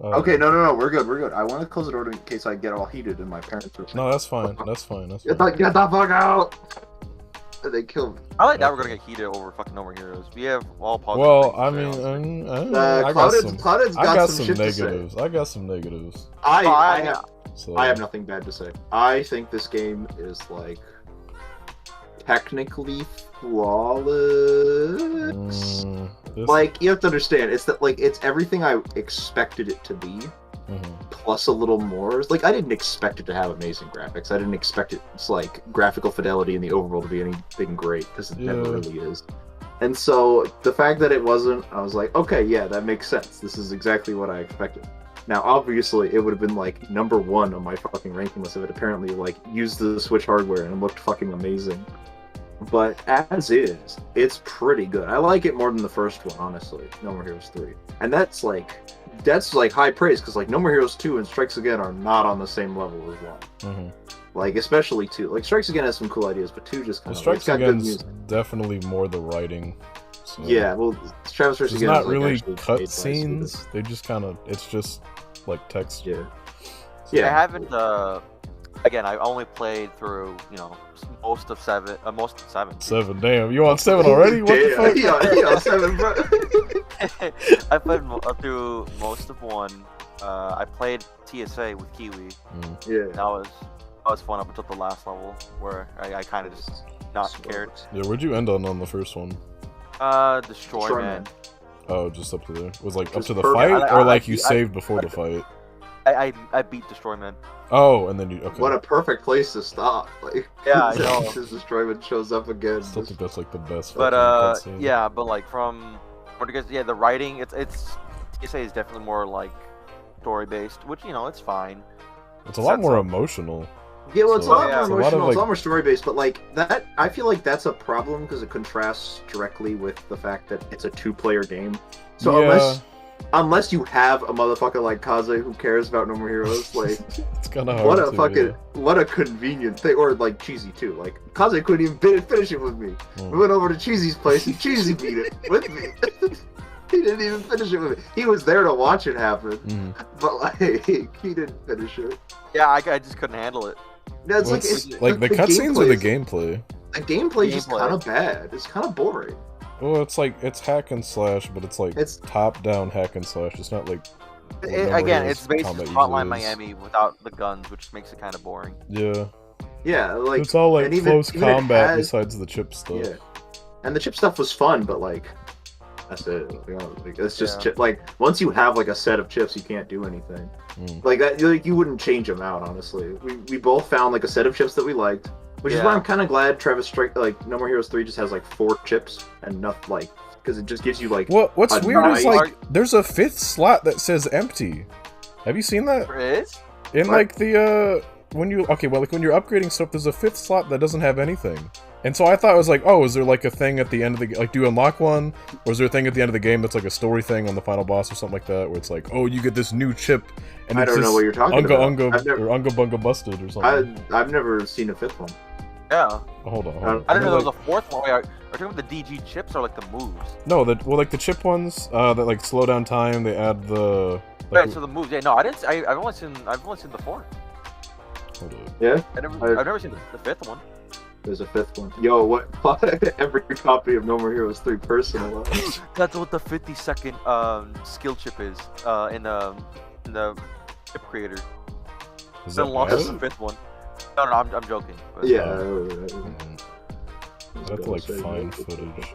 Okay, no, we're good. I want to close the door in case I get all heated and my parents are. No, that's fine. That's fine. Get the fuck out! They killed me. I like that we're gonna get heated over fucking No More Heroes. We have all positive. Well, things I to say, mean, honestly. Cloudhead's got some shit negatives. to say. I got some negatives. I have nothing bad to say. I think this game is like technically flawless. Like, you have to understand, it's that like it's everyththing I expected it to be, plus a little more. Like, I didn't expect it to have amazing graphics. I didn't expect its like graphical fidelity in the overworld to be anything great, because it never really is. And so the fact that it wasn't, I was like, okay, yeah, that makes sense. This is exactly what I expected. Now, obviously, it would have been like #1 on my fucking ranking list if it apparently like used the Switch hardware and looked fucking amazing. But as is, it's pretty good. I like it more than the first one, honestly. No More Heroes 3. And that's like high praise, because like No More Heroes 2 and Strikes Again are not on the same level as 1. Like, especially 2. Like, Strikes Again has some cool ideas, but 2 just kind of Strikes Again's definitely more the writing. So. Yeah, well, Travis vs. It's not really cutscenes. They just kind of, it's just like text. Yeah. I haven't. Again, I only played through, most of 7. Most of 7. 7. Damn, you on 7 already? What the fuck? Yeah, 7, bro. I played through most of 1. I played TSA with Kiwi. Yeah. That was fun up until the last level, where I kind of just not cared. Yeah, where'd you end on the first one? Destroy Man. Oh, just up to there. Was like up to the fight, or like you saved before the fight? I beat Destroy Man. Oh, and then you okay. What a perfect place to stop! Like, yeah, I know. This Destroy Man shows up again. I still think that's like the best. But yeah, but like from what you guys, the writing, it's TSA is definitely more like story based, which it's fine. It's a lot more emotional. Yeah, well, it's a lot more emotional, it's a lot more story-based, but, like, that, I feel like that's a problem, because it contrasts directly with the fact that it's a 2-player game. So unless you have a motherfucker like Kaze who cares about No More Heroes, like, it's kind of hard what a convenient thing, or, like, Cheesy, too. Like, Kaze couldn't even finish it with me. We went over to Cheesy's place, and Cheesy beat it with me. He didn't even finish it with me. He was there to watch it happen, but, like, he didn't finish it. Yeah, I just couldn't handle it. No, it's like the cutscenes or the gameplay? The gameplay is just kind of bad. It's kind of boring. Well, it's like, it's hack and slash, but it's like top-down hack and slash. It's not like... Again, it's basically Hotline Miami without the guns, which makes it kind of boring. Yeah. Yeah, like... It's all like close combat besides the chip stuff. Yeah. And the chip stuff was fun, but like... That's it. Like, it's just like, once you have like a set of chips, you can't do anything. Like that, like, you wouldn't change them out. Honestly, we both found like a set of chips that we liked, which is why I'm kind of glad No More Heroes 3 just has like 4 chips and nothing, like, because it just gives you like. What's weird is like there's a 5th slot that says empty. Have you seen that? There is? In like the when you're upgrading stuff, there's a 5th slot that doesn't have anything. And so I thought it was like, oh, is there like a thing at the end of the like, do you unlock one, or is there a thing at the end of the game that's like a story thing on the final boss or something like that, where it's like, oh, you get this new chip, and I don't know what you're talking about. Unga Bunga Busted or something. I've never seen a 5th one. Yeah. Oh, hold on. I didn't know there was a 4th one. Are you talking about the DG chips or like the moves? No, like the chip ones that like slow down time. They add the. Like, right, so the moves. Yeah, no, I didn't. I've only seen the 4th. Hold on. Yeah. I've never seen the 5th one. There's a 5th one. Yo, what? Every copy of No More Heroes 3 personalized. That's what the 50-second skill chip is in the chip creator. Is then lost the 5th one. No, I'm joking. But, yeah. I have to like find footage.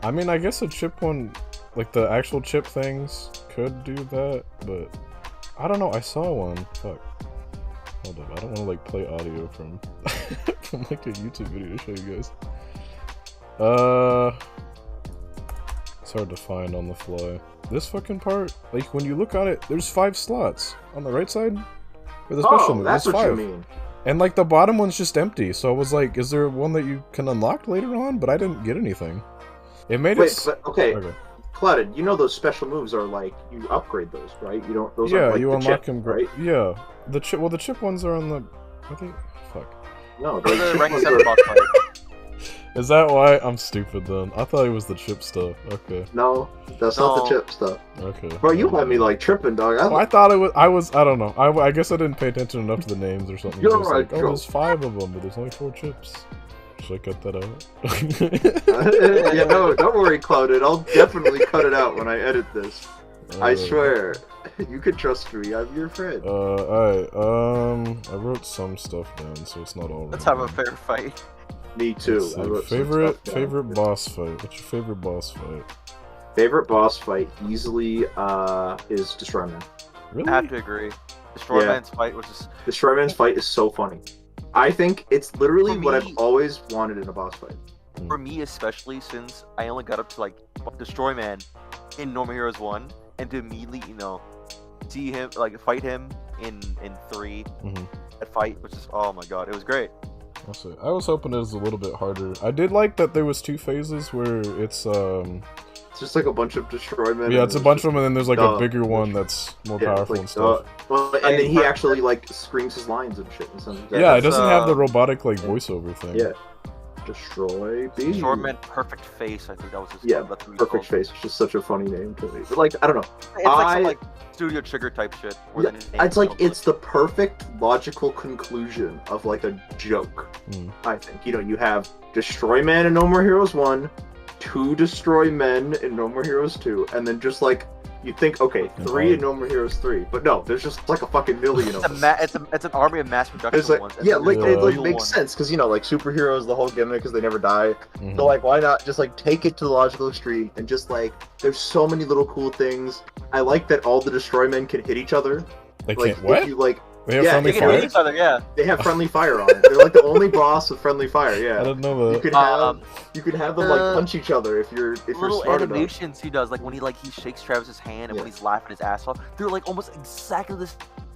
I mean, I guess a chip one, like the actual chip things, could do that, but I don't know. I saw one. Fuck. Hold up, I don't want to like play audio from from like a YouTube video to show you guys. It's hard to find on the fly. This fucking part, like when you look at it, there's 5 slots on the right side for the special move. That's there's what 5. you mean. And like the bottom one's just empty. So I was like, is there one that you can unlock later on? But I didn't get anything. It made it. Okay. Cloudhead, you know those special moves are like you upgrade those, right? You don't. Those yeah, are like you unlock them, right? Yeah, the chip. Well, the chip ones are on the. I think. Fuck. No, the rank 7 boss fight. Is that why? I'm stupid then. I thought it was the chip stuff. Okay. No, that's not the chip stuff. Okay. Bro, you had me like tripping, dog. I thought it was. I don't know. I guess I didn't pay attention enough to the names or something. You're just right, like, oh, there's 5 of them, but there's only 4 chips. Should I cut that out? Yeah, no, don't worry, Cloudhead. I'll definitely cut it out when I edit this. I swear. You can trust me. I'm your friend. Alright. I wrote some stuff down, so it's not all. Let's have a fair fight. Me too. Favorite boss fight. What's your favorite boss fight? Favorite boss fight easily is Destroy Man. Really? I have to agree. Destroy Man's fight, which is Destroy Man's fight is so funny. I think it's literally what I've always wanted in a boss fight. For me, especially since I only got up to like Destroy Man in No More Heroes 1, and to immediately, see him fight him in 3 that fight, which is oh my god, it was great. I was hoping it was a little bit harder. I did like that there was 2 phases where it's just like a bunch of Destroy Men. Yeah, it's a bunch of them, and then there's like a bigger one that's more powerful and stuff. Well, and then he actually like screams his lines and shit. And something like yeah, it doesn't have the robotic like voiceover thing. Yeah. Destroy B. Destroy Man Perfect Face, I think that was his name. Yeah, Perfect Face. It's just such a funny name to me. But like, I don't know. It's like some like Studio Trigger type shit. Yeah, it's like it's the perfect logical conclusion of like a joke. I think you have Destroy Man in No More Heroes 1, 2 Destroy Men in No More Heroes 2, and then just like you think, okay, 3 in No More Heroes 3, but no, there's just like a fucking million of them. It's an army of mass production ones. Yeah, like it makes sense because like superheroes, the whole gimmick is they never die. So like, why not just like take it to the logical extreme and just like there's so many little cool things. I like that all the Destroy Men can hit each other. They can't what? They have friendly fire? Hit each other, yeah. They have friendly fire on it. They're like the only boss with friendly fire, yeah. I didn't know that. You could have them like punch each other if you're smart animations enough. He does, like when he shakes Travis's hand and when he's laughing his ass off, they're like almost exactly the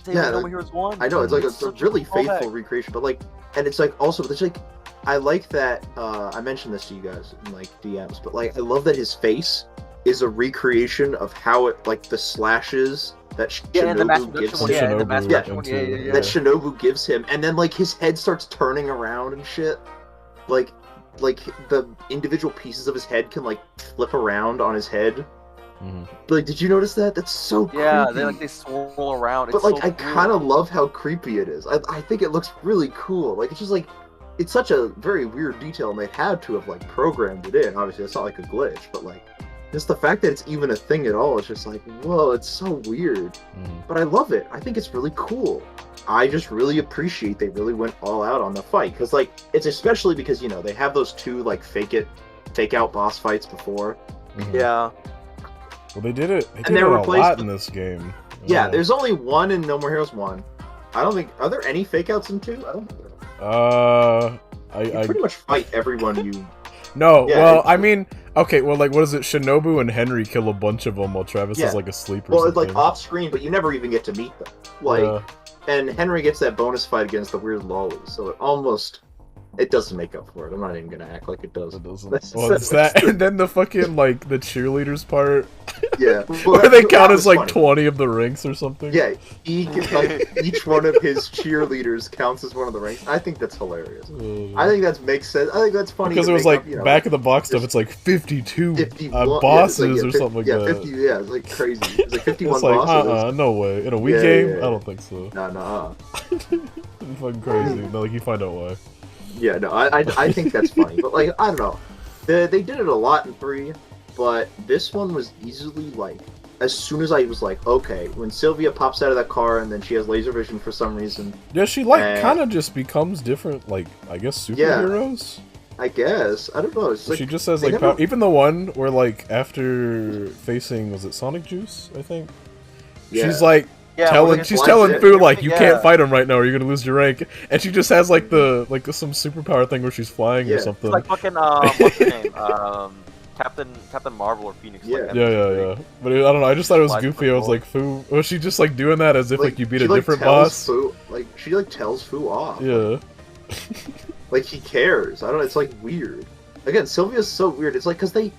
same as No More Heroes 1. I know, it's like a really faithful recreation, but like, and it's like also there's like, I like that I mentioned this to you guys in like DMs, but like I love that his face is a recreation of how it like the slashes that Shinobu gives him. That Shinobu gives him, and then like his head starts turning around and shit. Like the individual pieces of his head can like flip around on his head. Like, did you notice that? That's so creepy. Yeah, they swirl around. But like, I kind of love how creepy it is. I think it looks really cool. Like, it's just like it's such a very weird detail, and they had to have like programmed it in. Obviously, it's not like a glitch, but like. Just the fact that it's even a thing at all, it's just like, whoa, it's so weird. But I love it. I think it's really cool. I just really appreciate they really went all out on the fight. Because, like, it's especially because, they have those 2, like, fake out boss fights before. Yeah. Well, they did it a lot in this game. Yeah, there's only 1 in No More Heroes 1. I don't think... Are there any fake outs in 2? I don't think there are. You pretty much fight everyone you... No, yeah, well, I mean, okay, well, like, what is it? Shinobu and Henry kill a bunch of them while Travis is, like, asleep or something. Well, it's, like, off-screen, but you never even get to meet them. Like, and Henry gets that bonus fight against the weird lollies, so it almost... It doesn't make up for it. I'm not even gonna act like it does. It doesn't. Well, it's that, and then the fucking, like, the cheerleaders part. Yeah. Well, where they count as, like, 20 of the ranks or something. Yeah, each one of his cheerleaders counts as one of the ranks. I think that's hilarious. I think that makes sense. I think that's funny. Because it was, like, back of the box stuff, it's like 52 bosses or something like that. 50, yeah, it's, like, crazy. It's, like, 51 it's like, bosses. No way. In a Wii game? I don't think so. No. It's fucking crazy. No, like, you find out why. Yeah, no, I think that's funny, but like I don't know, they did it a lot in 3, but this one was easily like as soon as I was like, okay, when Sylvia pops out of that car and then she has laser vision for some reason. Yeah, she like kind of just becomes different, like I guess superheroes. Yeah, I guess I don't know. It's like, she just has like even the one where like after facing was it Sonic Juice? I think she's like. Yeah, she's telling Fu like you can't fight him right now or you're gonna lose your rank, and she just has like some superpower thing where she's flying or something. It's like fucking what's her name? Captain Marvel or Phoenix. Yeah. But I don't know. I just thought it was goofy. I was like, Fu, was she just like doing that as if like you beat a different boss? She like tells Fu off. Yeah. Like he cares. I don't know. It's like weird. Again, Sylvia's so weird. It's like because they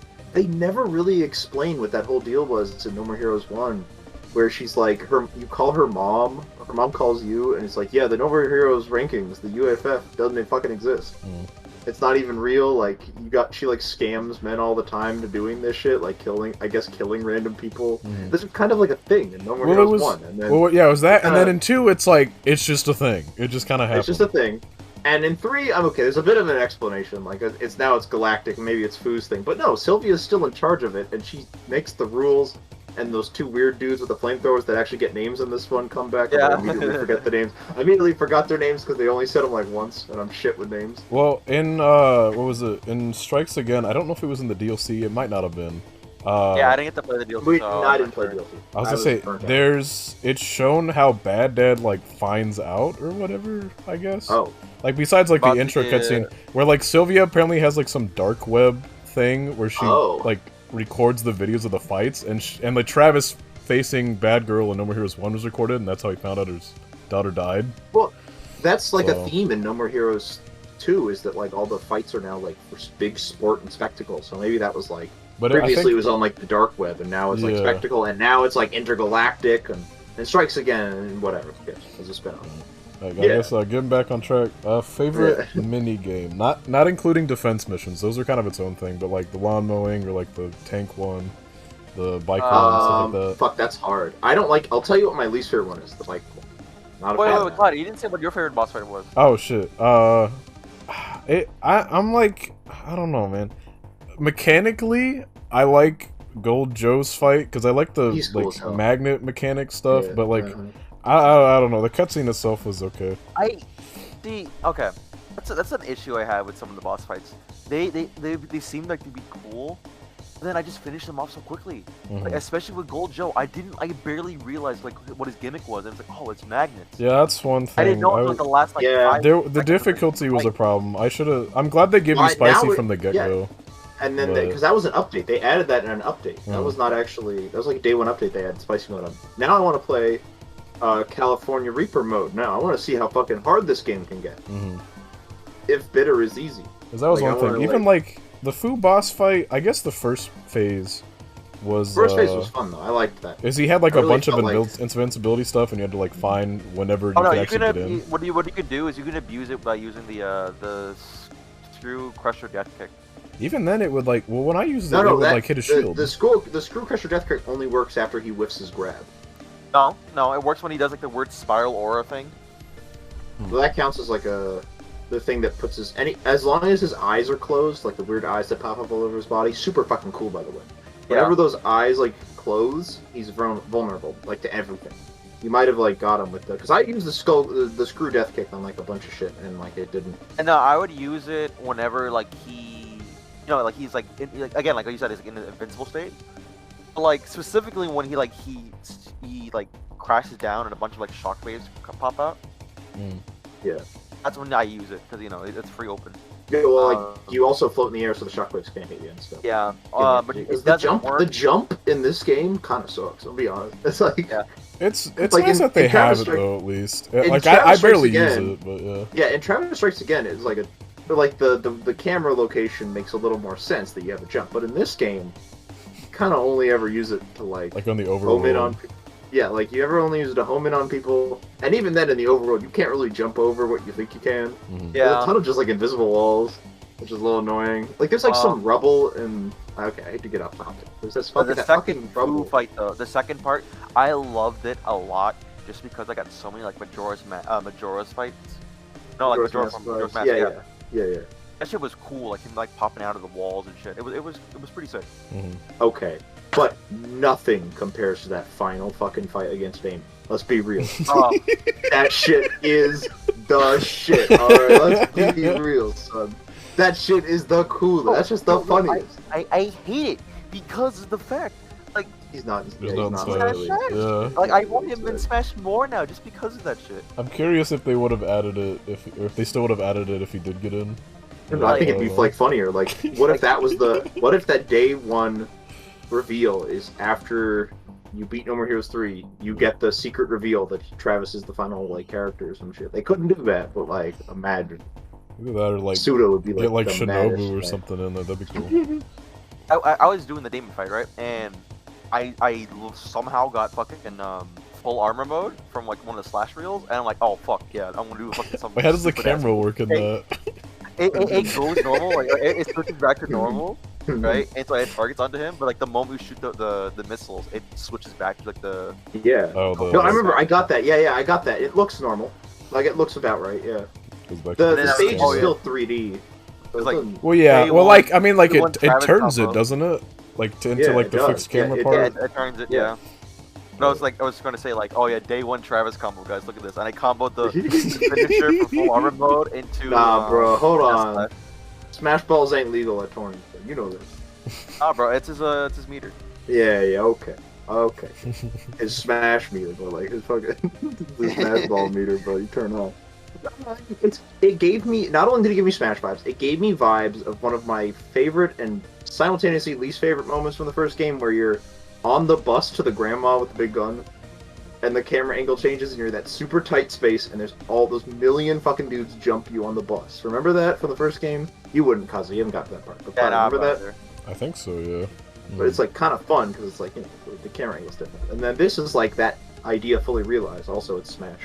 never really explain what that whole deal was in No More Heroes 1. Where she's like, you call her mom calls you, and it's like, yeah, the No More Heroes rankings, the UFF, doesn't fucking exist. It's not even real. Like she like scams men all the time to doing this shit, like killing random people. This is kind of like a thing in No More Heroes 1. And then, yeah, it was that, and then in 2, it's like it's just a thing. It just kind of happens. It's just a thing. And in 3, I'm okay. There's a bit of an explanation. Like it's galactic. Maybe it's Fu's thing, but no, Sylvia's still in charge of it, and she makes the rules. And those 2 weird dudes with the flamethrowers that actually get names in this one come back. Yeah. And I immediately forget the names. I immediately forgot their names because they only said them like once, and I'm shit with names. Well, in what was it? In Strikes Again, I don't know if it was in the DLC. It might not have been. Yeah, I didn't get to play the DLC. I didn't play DLC. I was gonna say it's shown how Bad Dad like finds out or whatever. I guess. Oh. Like besides like the intro cutscene where like Sylvia apparently has like some dark web thing where she like records the videos of the fights, and like Travis facing Bad Girl in No More Heroes 1 was recorded, and that's how he found out his daughter died. Well, that's like a theme in No More Heroes 2, is that like all the fights are now like for big sport and spectacle. So maybe that was like previously it was on like the dark web, and now it's like spectacle, and now it's like intergalactic and Strikes Again and whatever. Yes, as a spin-off. I guess getting back on track. Favorite mini game, not including defense missions. Those are kind of its own thing, but like the lawn mowing or like the tank one, the bike one, stuff like that. Fuck, that's hard. I don't like. I'll tell you what my least favorite one is. The bike one. Not a wait, Cloud, you didn't say what your favorite boss fight was. Oh shit. I'm like, I don't know, man. Mechanically, I like Gold Joe's fight because I like the like magnet mechanic stuff, but like. I don't know. The cutscene itself was okay. Okay. That's an issue I have with some of the boss fights. They seem like to be cool, but then I just finish them off so quickly. Like, especially with Gold Joe, I barely realized like what his gimmick was. And it's like, oh, it's magnets. Yeah, that's one thing. I didn't know until the last like 5 the difficulty was a problem. I'm glad they gave you spicy from the get-go. Yeah. And then, because that was an update, they added that in an update. That was not actually. That was like a day 1 update. They had spicy mode on. Now I want to play California Reaper mode. Now I want to see how fucking hard this game can get. If bitter is easy. Because that was one thing. Even like the Fu boss fight, I guess the first phase was. First phase was fun though. I liked that. Is he had like a bunch of invincibility stuff, and you had to like find whenever you could actually get in. What you could do is you can abuse it by using the Screw Crusher Death Kick. Even then, it would like when I used it, it would like hit his shield. The Screw Crusher Death Kick only works after he whiffs his grab. No, it works when he does like the weird spiral aura thing. Well, that counts as like the thing that puts as long as his eyes are closed, like the weird eyes that pop up all over his body. Super fucking cool, by the way. Whenever those eyes like close, he's vulnerable like to everything. You might have like got him with because I used the Screw Death Kick on like a bunch of shit and like it didn't. And no, I would use it whenever like like he's like again like you said, he's like, in an invincible state. Like specifically when he like crashes down and a bunch of like shockwaves pop out. Yeah, that's when I use it because it's free open. Yeah, well, like you also float in the air, so the shockwaves can't hit you and stuff. Yeah, but it doesn't work. The jump in this game kind of sucks. I'll be honest. It's like it's like nice that they have it though, at least. Like I barely use it, but yeah. Yeah, in Travis Strikes Again, it's like the camera location makes a little more sense that you have a jump, but in this game. Kind of only ever use it to like on the overworld. Home in on, yeah, like you ever only use it to home in on people, and even then in the overworld you can't really jump over what you think you can. Yeah, there's a ton of just like invisible walls, which is a little annoying. Like there's like some rubble and okay, I hate to get off topic. There's this fucking rubble fight though. The second part, I loved it a lot just because I got so many like Majora's fights. No, like Majora's Mask. Yeah. That shit was cool, like him like popping out of the walls and shit. It was pretty sick. Okay, but nothing compares to that final fucking fight against Fame. Let's be real. That shit is the shit. All right, let's be real, son. That shit is the coolest. That's just the funniest. I hate it because of the fact, like he's not. Yeah. Like I want him in Smash more now just because of that shit. I'm curious if they would have added it if they still would have added it if he did get in. I think it'd be like funnier. Like, what if that was what if that day 1 reveal is after you beat No More Heroes 3, you get the secret reveal that Travis is the final like character or some shit. They couldn't do that, but like imagine. Either that or like Pseudo would be like Shinobu or something in there. That'd be cool. I was doing the demon fight, right, and I somehow got fucking full armor mode from like one of the slash reels, and I'm like, oh fuck yeah, I'm gonna do fucking something. Wait, how does the camera work in that? it goes normal, like it switches back to normal, right? And so it targets onto him, but like the moment we shoot the missiles, it switches back to like the No, I remember I got that. Yeah, I got that. It looks normal. Like it looks about right. Yeah. The stage is still 3D. So like, well, yeah. Well, like I mean, like it turns it, doesn't it? Like into like the fixed camera part. Yeah, it turns it. Yeah. But I was going to say like, oh yeah, day one Travis combo, guys. Look at this, and I comboed the finisher from full armor mode into. Nah, bro, hold on. Smash balls ain't legal at tournaments. You know this. Nah, bro, it's his meter. Yeah, okay. His smash meter, but like his fucking his smash ball meter, bro. You turn off. It gave me, not only did it give me Smash vibes, it gave me vibes of one of my favorite and simultaneously least favorite moments from the first game, where you're on the bus to the grandma with the big gun, and the camera angle changes, and you're in that super tight space, and there's all those million fucking dudes jump you on the bus. Remember that from the first game? You wouldn't, Kaze. You haven't got to that part. But remember that? I think so, yeah. But it's like kind of fun because it's like, you know, the camera angle's different. And then this is like that idea fully realized. Also, it's Smash.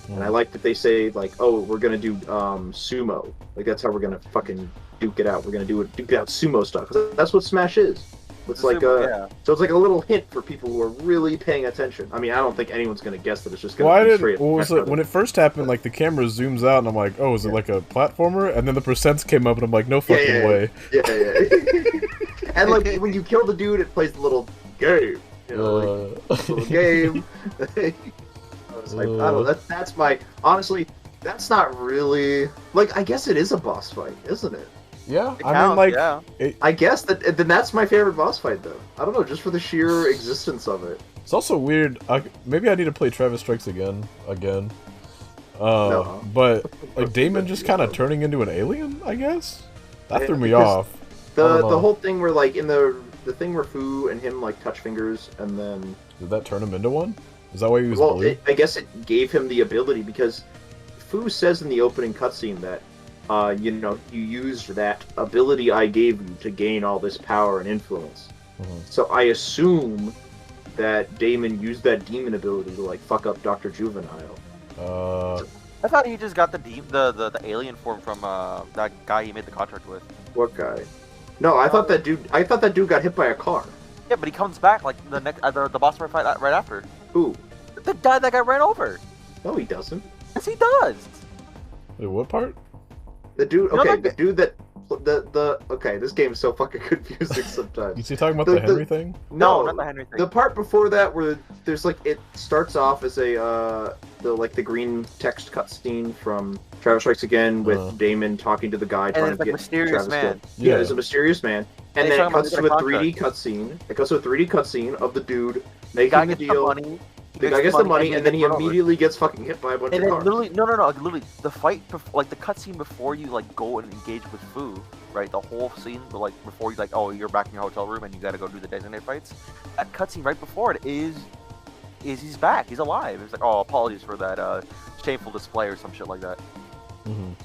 And I like that they say, like, oh, we're gonna do sumo. Like, that's how we're gonna fucking duke it out. We're gonna duke it out sumo stuff. That's what Smash is. It's like so it's like a little hint for people who are really paying attention. I mean, I don't think anyone's gonna guess that it's just gonna be straight. What was it when it first happened? Like the camera zooms out, and I'm like, oh, is it like a platformer? And then the percents came up, and I'm like, no fucking way. Yeah. And like when you kill the dude, it plays the little game. You know, like, little game. I don't know. That's my honestly. That's not really like. I guess it is a boss fight, isn't it? Yeah, I mean, like, I guess then that's my favorite boss fight, though. I don't know, just for the sheer existence of it. It's also weird. Maybe I need to play Travis Strikes again. No. But like Damon just kind of turning into an alien, I guess. That threw me off. The whole thing where like in the thing where Fu and him like touch fingers, and then did that turn him into one? Is that why he was blue? I guess it gave him the ability because Fu says in the opening cutscene that. You know, you used that ability I gave you to gain all this power and influence. So I assume that Damon used that demon ability to like fuck up Dr. Juvenile. I thought he just got the alien form from that guy he made the contract with. What guy? No, I thought that dude got hit by a car. Yeah, but he comes back like the next the boss fight right after. Who? The guy that got ran over. No, he doesn't. Yes, he does. Wait, what part? The dude, okay, the dude that okay, this game is so fucking confusing sometimes. Is he talking about the Henry thing? No, not the Henry thing. The part before that where there's like it starts off as the green text cutscene from Travis Strikes Again with Damon talking to the guy trying to get mysterious man. Yeah, there's a mysterious man, and then it cuts to a 3D cutscene. It goes to a 3D cutscene of the dude making the deal. The guy gets the money, and then he immediately gets fucking hit by a bunch of cars. Literally, no, literally, the fight, like the cutscene before you like go and engage with Fu, right? The whole scene, like before you like, oh, you're back in your hotel room and you gotta go do the designated fights. That cutscene right before it is he's back, he's alive. It's like, oh, apologies for that shameful display or some shit like that. And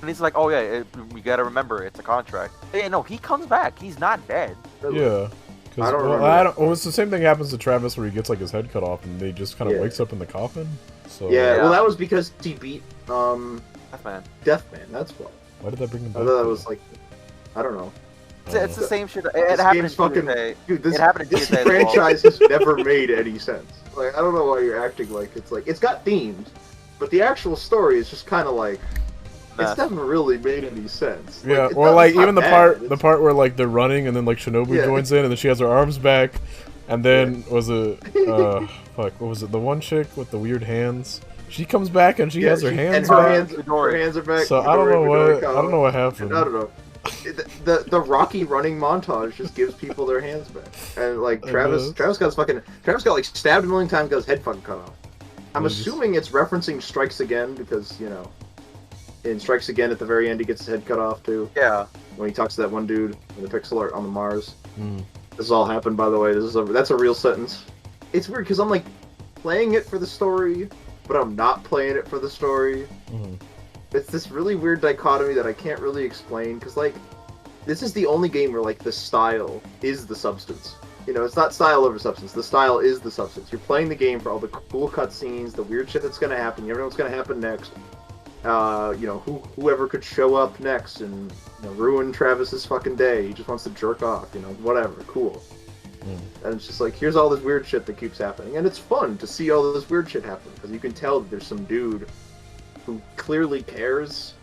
he's like, oh yeah, you gotta remember, it's a contract. Yeah, no, he comes back. He's not dead. Yeah. I don't remember. Well, it's the same thing happens to Travis where he gets like his head cut off and he just kind of wakes up in the coffin. So well, that was because he beat Deathman. That's why. Why did that bring him back? I thought that was like, I don't know. It's the same shit. It happened in TSA. Dude, this TSA franchise has never made any sense. Like, I don't know why you're acting like it's got themes, but the actual story is just kind of like. It's never really made any sense. Yeah, or like even the part where like they're running and then like Shinobu joins in and then she has her arms back, and then was it fuck, what was it? The one chick with the weird hands. She comes back and she has her hands back. Her hands are back. So I don't know what happened. I don't know. The Rocky running montage just gives people their hands back, and like Travis got like stabbed a million times, got his head fucking cut off. I'm assuming it's referencing Strikes Again because you know. In Strikes Again, at the very end, he gets his head cut off, too. Yeah. When he talks to that one dude in the pixel art on the Mars. This all happened, by the way. That's a real sentence. It's weird, because I'm, like, playing it for the story, but I'm not playing it for the story. It's this really weird dichotomy that I can't really explain, because, like, this is the only game where, like, the style is the substance. You know, it's not style over substance. The style is the substance. You're playing the game for all the cool cutscenes, the weird shit that's going to happen. You never know what's going to happen next. you know, whoever could show up next and ruin Travis's fucking day. He just wants to jerk off, you know, whatever, cool. And it's just like, here's all this weird shit that keeps happening. And it's fun to see all this weird shit happen, because you can tell that there's some dude who clearly cares.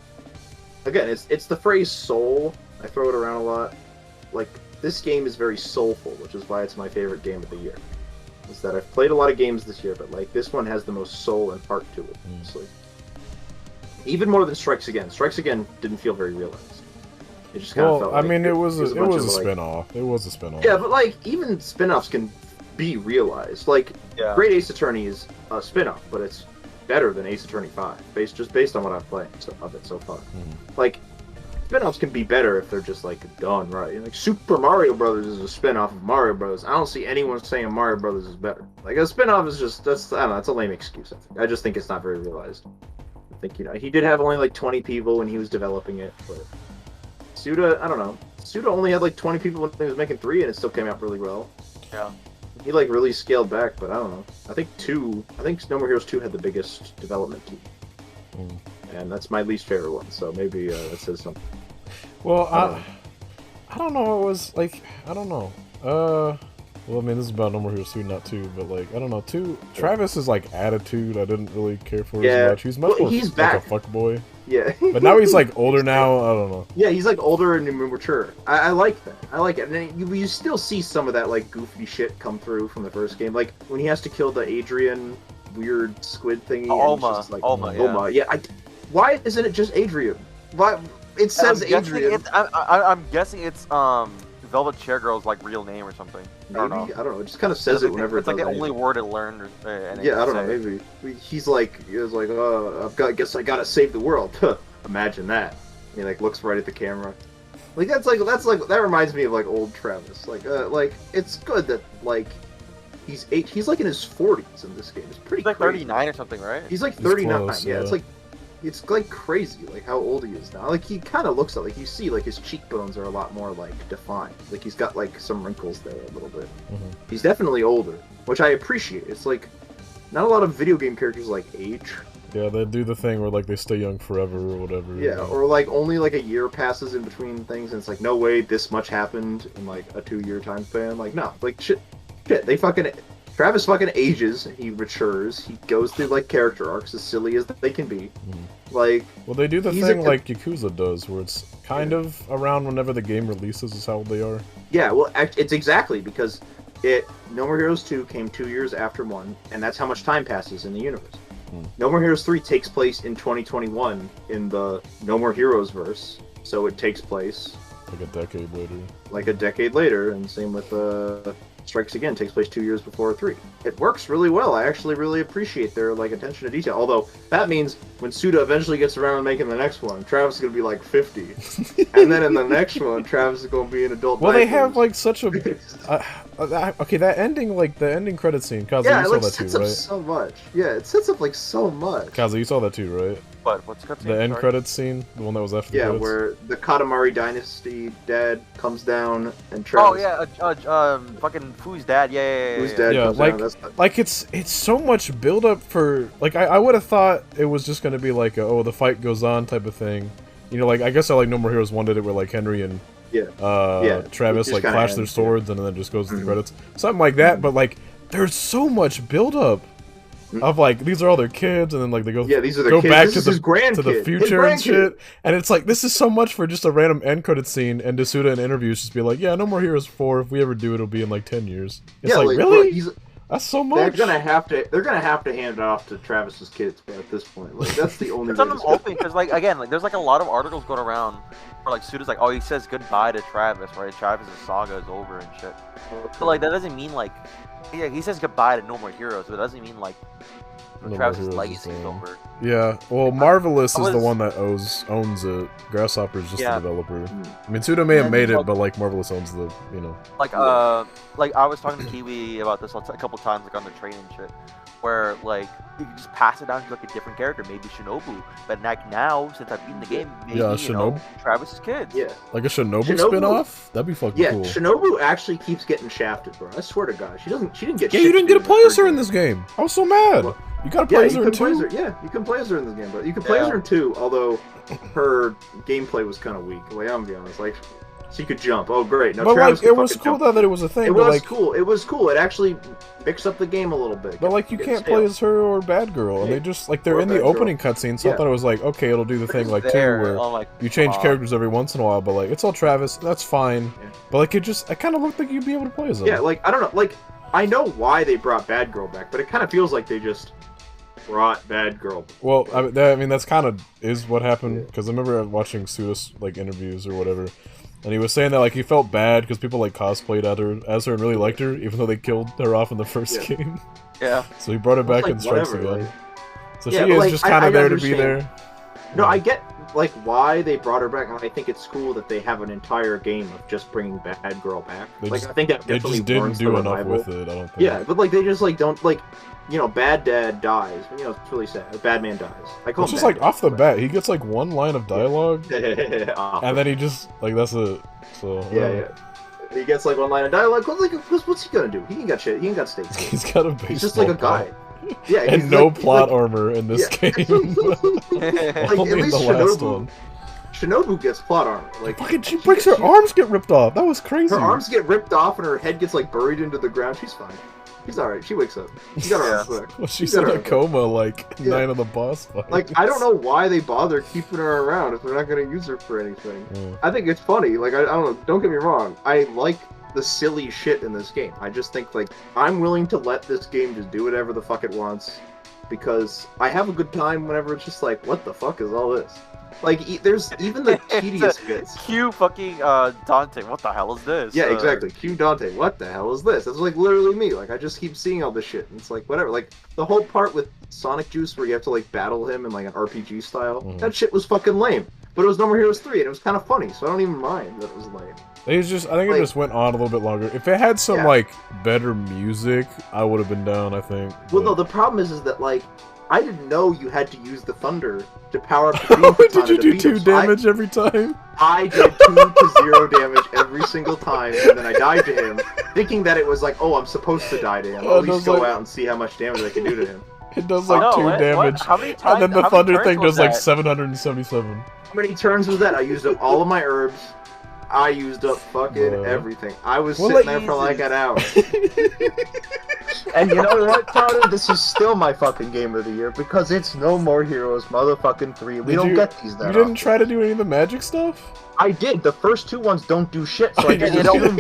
Again, it's the phrase soul. I throw it around a lot. Like, this game is very soulful, which is why it's my favorite game of the year. Is that I've played a lot of games this year, but like this one has the most soul and heart to it, honestly. Even more than Strikes Again. Strikes Again didn't feel very realized. It just kind of felt like it was a spin-off. It was a spin-off. Yeah, but like even spin-offs can be realized. Like Great Ace Attorney is a spin-off, but it's better than Ace Attorney 5, based on what I've played of it so far. Like spin-offs can be better if they're just like done right. Like Super Mario Brothers is a spin-off of Mario Brothers. I don't see anyone saying Mario Brothers is better. Like a spin-off is just I don't know, that's a lame excuse. I just think it's not very realized. I think he did have only like 20 people when he was developing it, but Suda, I don't know. Suda only had like 20 people when he was making 3, and it still came out really well. Yeah. He like really scaled back, but I don't know. I think No More Heroes 2 had the biggest development team. And that's my least favorite one, so maybe that says something. Well, I don't know. It was like, I don't know. Well, I mean, this is about No More Heroes 2, not 2, but like, I don't know. 2, Travis's like attitude, I didn't really care for as much. He's much more like back. a fuckboy. Yeah. But now he's like older now. I don't know. Yeah, he's like older and more mature. I like that. I like it. And then you still see some of that like goofy shit come through from the first game, like when he has to kill the Adrian weird squid thingy. Oma. Yeah. Why isn't it just Adrian? Why? It says Adrian. I'm guessing it's Velvet Chair Girl's like real name or something. Maybe I don't know. It just kind of says it whenever it's like the only word it learned. Yeah, I don't know. Maybe he was like, oh, guess I gotta save the world. Imagine that. He like looks right at the camera. Like that reminds me of like old Travis. Like it's good that like he's like in his 40s in this game. It's pretty. He's like crazy. 39 or something, right? He's like 39. Close, yeah, it's like crazy, like how old he is now. Like he kind of looks like you see, like his cheekbones are a lot more like defined. Like he's got like some wrinkles there a little bit. He's definitely older, which I appreciate. It's like not a lot of video game characters like age. Yeah, they do the thing where like they stay young forever or whatever. Yeah, or like only like a year passes in between things, and it's like no way this much happened in like a 2-year time span. Like no, like shit. Travis fucking ages, he matures, he goes through like character arcs as silly as they can be. Like, well, they do the thing like Yakuza does, where it's kind of around whenever the game releases is how old they are. Yeah, well, it's exactly because No More Heroes 2 came 2 years after 1, and that's how much time passes in the universe. No More Heroes 3 takes place in 2021 in the No More Heroes verse, so it takes place like a decade later, and same with Strikes Again takes place 2 years before 3. It works really well. I actually really appreciate their like attention to detail. Although that means when Suda eventually gets around to making the next one, Travis is gonna be like 50, and then in the next one, Travis is gonna be an adult. Well, they have like such a okay. That ending, like the ending credit scene, Kaze, you saw that too, right? So much. Yeah, it sets up like so much. Kaze, you saw that too, right? What's the The end credits scene, the one that was after the credits? Where the Katamari Dynasty dad comes down and Travis... Oh yeah, fucking Fu's dad, yeah. Fu's dad comes down. Like it's so much build up for like I would have thought it was just gonna be like the fight goes on type of thing, you know, like I guess I like No More Heroes 1 did it where like Henry and Travis like clash their swords and then it just goes to the credits, something like that. But like there's so much build up. Of like these are all their kids, and then like they go these are their go kids. back this to the future and shit, and it's like this is so much for just a random end credit scene. And Dasuda in interviews just be like, "Yeah, No More Heroes 4. If we ever do, it'll be in like 10 years." It's like really, that's so much. They're gonna have to hand it off to Travis's kids, but at this point, like that's the only. It's on them open because like again, like there's like a lot of articles going around where like Suda's like, oh, he says goodbye to Travis, right? Travis' saga is over and shit. But like that doesn't mean like, yeah, he says goodbye to No More Heroes, but it doesn't mean like. Travis' legacy is over. Yeah, well, Marvelous is the one that owns it. Grasshopper is just the developer. I mean, Suda may have made it, but like Marvelous owns the, you know. Like I was talking to Kiwi about this a couple times, like on the train and shit, where like you can just pass it down to like a different character, maybe Shinobu. But like now, since I've beaten the game, maybe Travis's kids. Yeah, like a Shinobu spin-off. That'd be fucking cool. Yeah, Shinobu actually keeps getting shafted, bro. I swear to God, she didn't get. Yeah, you didn't get to play as her in this game. I was so mad. You gotta play as her in 2? You can play as her in this game, but you can play as her in 2, although her gameplay was kind of weak. The way I'm being honest, like she could jump. Oh great! Now but Travis like it was cool that it was a thing. It was like, cool. It was cool. It actually mixed up the game a little bit. But like you can't play as her or Bad Girl, and they just like they're in the opening cutscene. So I thought it was like okay, it'll do the thing like 2 where you change characters every once in a while. But like it's all Travis, that's fine. Yeah. But like it kind of looked like you'd be able to play as them. Yeah, like I don't know, like I know why they brought Bad Girl back, but it kind of feels like they just brought Bad Girl. Well, I mean that's kind of is what happened because I remember watching Suda's like interviews or whatever, and he was saying that like he felt bad because people like cosplayed as her and really liked her, even though they killed her off in the first game. Yeah. So he brought her back like, in Strikes whatever, Again. Like... So she is just kind of there to be there. No, I get like why they brought her back, and I think it's cool that they have an entire game of just bringing Bad Girl back. I think that they definitely just didn't do enough revival. with it. I don't think. Yeah, but like they just like don't like, you know, Bad Dad dies. You know, it's really sad. Bad Man dies. I call it's him just Bad like Dad, off the bat, he gets like one line of dialogue, and then he just like that's it. So yeah. He gets like one line of dialogue. What's he gonna do? He ain't got shit. He ain't got stakes. He's got a baseball. He's just like a guy. Yeah, and no plot armor in this game. Like, only at least in the last one. Shinobu gets plot armor. Like fucking, she breaks her arms get ripped off. That was crazy. Her arms get ripped off and her head gets like buried into the ground. She's fine. She's alright. She wakes up. She got her arms back. Well, she's in a coma like 9 of the boss fights. Like I don't know why they bother keeping her around if they're not gonna use her for anything. I think it's funny. Like I don't know. Don't get me wrong. I like the silly shit in this game. I just think like I'm willing to let this game just do whatever the fuck it wants because I have a good time whenever it's just like, what the fuck is all this? Like there's even the tedious bits. Q fucking Dante, what the hell is this? Yeah, exactly. Q Dante, what the hell is this? That's like literally me. Like I just keep seeing all this shit and it's like whatever. Like the whole part with Sonic Juice where you have to like battle him in like an RPG style. That shit was fucking lame. But it was No More Heroes 3 and it was kind of funny, so I don't even mind that it was lame. I think it just went on a little bit longer. If it had some like better music, I would have been down. I think. Well, no. The problem is that like I didn't know you had to use the thunder to power up the beam katana. Did you do 2 damage every time? I did 2 to 0 damage every single time, and then I died to him, thinking that it was like, oh, I'm supposed to die to him. I'll at least go out and see how much damage I can do to him. It does like 2 damage, how many times, and then the thunder thing does like 777. How many turns was that? I used up all of my herbs. I used up fucking everything. I was sitting there for like an hour. And you know what, Tyler? This is still my fucking game of the year because it's No More Heroes motherfucking 3. We don't get these that You didn't try to do any of the magic stuff? I did. The first 2 ones don't do shit, so I didn't do them.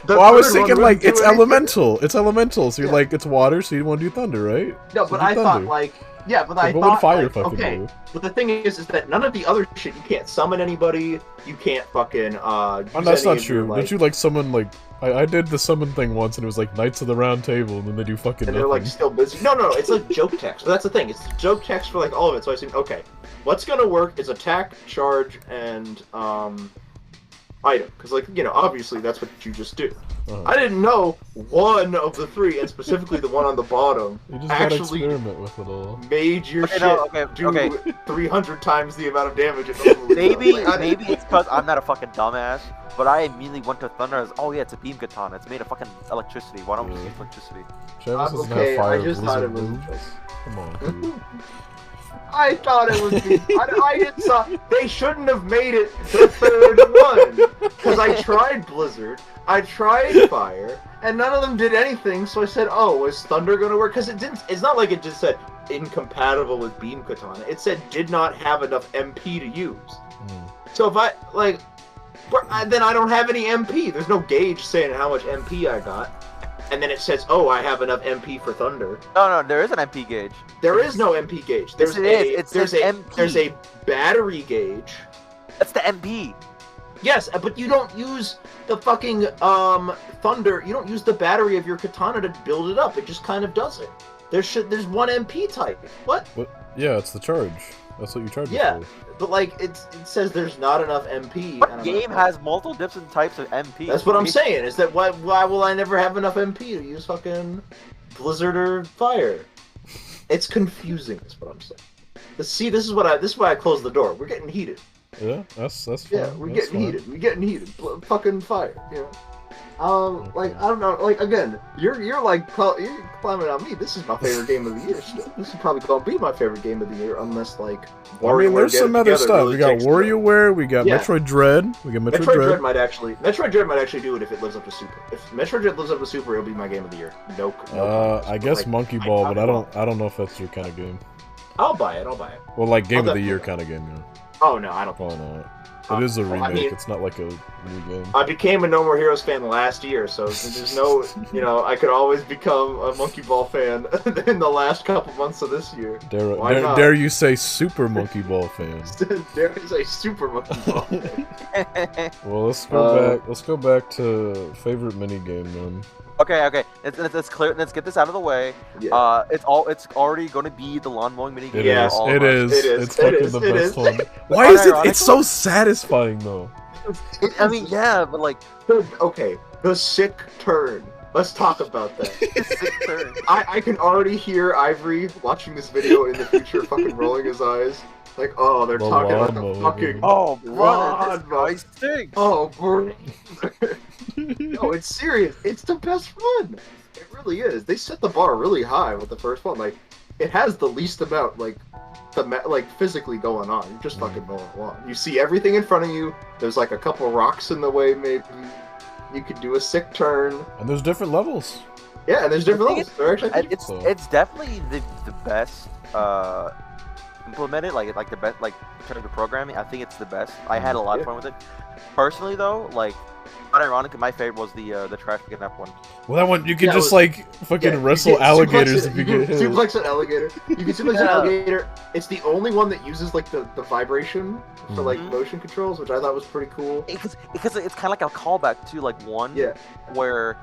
Well, I was thinking like it's elemental. It's elemental, so you're like it's water, so you want to do thunder, right? No, but I thought like I thought fire like, fucking okay. do? But the thing is that none of the other shit you can't summon anybody. You can't fucking Oh, that's not true. Did you like summon like I did the summon thing once and it was like Knights of the Round Table and then they do fucking and nothing. they're like still busy. No, it's like joke text. So that's the thing. It's joke text for like all of it. So I assume okay, what's gonna work is attack, charge, and item, because like you know obviously that's what you just do. I didn't know one of the 3, and specifically the one on the bottom, you just actually experiment with it all. made your shit do 300 times the amount of damage it normally does. Maybe it's because I'm not a fucking dumbass, but I immediately went to thunder as, oh yeah, it's a beam katana, it's made of fucking electricity, why don't we use electricity? Travis doesn't have fire, I just thought it was come on, dude. I thought it was I just saw they shouldn't have made it the 3rd one because I tried Blizzard, I tried Fire, and none of them did anything. So I said, "Oh, is Thunder going to work?" Because it didn't. It's not like it just said incompatible with Beam Katana. It said did not have enough MP to use. So if I like, then I don't have any MP. There's no gauge saying how much MP I got. And then it says, "Oh, I have enough MP for Thunder." No, there is an MP gauge. There is no MP gauge. There's a battery gauge. That's the MP. Yes, but you don't use the fucking Thunder. You don't use the battery of your katana to build it up. It just kind of does it. There's one MP type. What? Yeah, it's the charge. That's what you charge it for. But like it says there's not enough MP. What game has multiple different types of MP? That's what I'm saying. Is that why will I never have enough MP to use fucking Blizzard or Fire? It's confusing. Is what I'm saying. See, this is why I closed the door. We're getting heated. Yeah, that's fine. Yeah, we're getting heated. We're getting heated. Fucking Fire. You know. Like I don't know. Like again, you're climbing on me. This is my favorite game of the year. Still, this is probably gonna be my favorite game of the year, unless like. I mean, there's some other stuff. Really we got WarioWare. We got Metroid Dread. We got Metroid Dread. Metroid Dread might actually do it if it lives up to Super. If Metroid Dread lives up to Super, it'll be my game of the year. No I guess Monkey Ball, but I don't know if that's your kind of game. I'll buy it. Well, like game of the year kind of game. Yeah. Oh no, I don't. Probably not. It is a remake. I mean, it's not like a new game. I became a No More Heroes fan last year, so there's no, I could always become a Monkey Ball fan in the last couple months of this year. Dare you say Super Monkey Ball fan? Dare you say Super Monkey Ball fan? Well, let's go back. Let's go back to favorite mini game then. Okay. Let's clear. Let's get this out of the way. Yeah. It's already going to be the lawn mowing mini game. Yes, it is. It's fucking the best one. Why is it? It's so satisfying though. I mean, yeah, but like, okay, the sick turn. Let's talk about that. Sick turn. I can already hear Ivory watching this video in the future, fucking rolling his eyes. Like, oh, they're talking about the fucking. Oh, brother, this guy stinks. Oh, bro. No, it's serious. It's the best fun. It really is. They set the bar really high with the first one. Like, it has the least amount, physically going on. You're just fucking mowing along. You see everything in front of you. There's like a couple rocks in the way, maybe. You could do a sick turn. And there's different levels. Yeah, and there's different levels. It's definitely the best implemented. Like the best, like in terms of programming. I think it's the best. I had a lot of fun with it. Personally, though, like. Not ironic, my favorite was the trash picking up one. Well, that one you can just fucking wrestle alligators if you get hit. Suplex an alligator. You can suplex an alligator. It's the only one that uses like the vibration for like motion controls, which I thought was pretty cool. Because it's kind of like a callback to like one where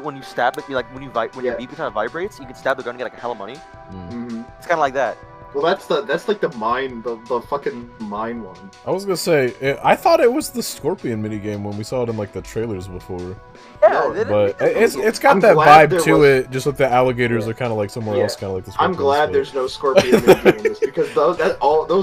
when you stab it, when your beep kind of vibrates, you can stab the gun and get like a hell of money. It's kind of like that. Well, that's like the fucking mine one. I was gonna say, I thought it was the Scorpion minigame when we saw it in like the trailers before. Yeah, but it's got that vibe to it. Just like the alligators are kind of like somewhere else, kind of like the Scorpions. I'm glad there's no Scorpion minigames because those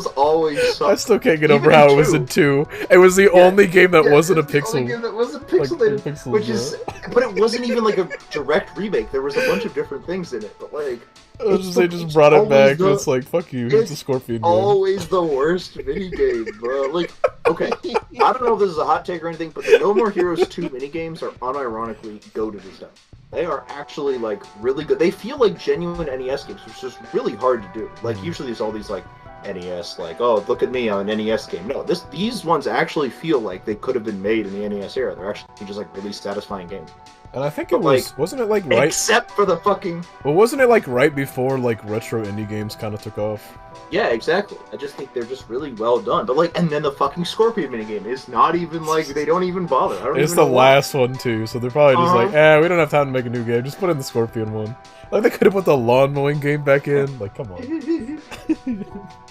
always suck. I still can't get over how it was in 2. It was the only game that wasn't a pixel. Only game that wasn't pixelated, but it wasn't even like a direct remake. There was a bunch of different things in it, but like. They just brought it back, and it's like, fuck you, it's a Scorpion game. Always the worst minigame, bro. Like, okay, I don't know if this is a hot take or anything, but the No More Heroes 2 minigames are unironically goated as hell. They are actually, like, really good. They feel like genuine NES games, which is really hard to do. Like, usually there's all these, like, NES, like, oh, look at me, I'm an NES game. No, these ones actually feel like they could have been made in the NES era. They're actually just, like, really satisfying games. And I think it was, wasn't it like right... Except for the fucking... Well, wasn't it like right before like retro indie games kind of took off? Yeah, exactly. I just think they're just really well done. But like, and then the fucking Scorpion minigame is not even like, they don't even bother. It's the last one too, so they're probably just like, we don't have time to make a new game, just put in the Scorpion one. Like, they could have put the lawn mowing game back in, like, come on.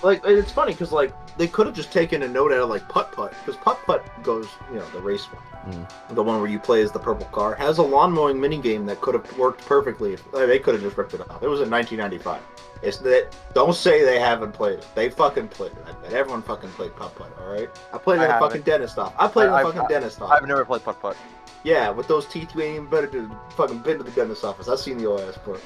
Like, it's funny, because, like, they could have just taken a note out of, like, Putt-Putt, because Putt-Putt goes, the race one. The one where you play as the purple car, has a lawn mowing minigame that could have worked perfectly. They could have just ripped it off. It was in 1995. Don't say they haven't played it. They fucking played it. I bet everyone fucking played Putt-Putt, alright? I played it in a fucking dentist office. I've never played Putt-Putt. Yeah, with those teeth, you ain't even better to fucking been to the dentist office. I've seen your ass, bro.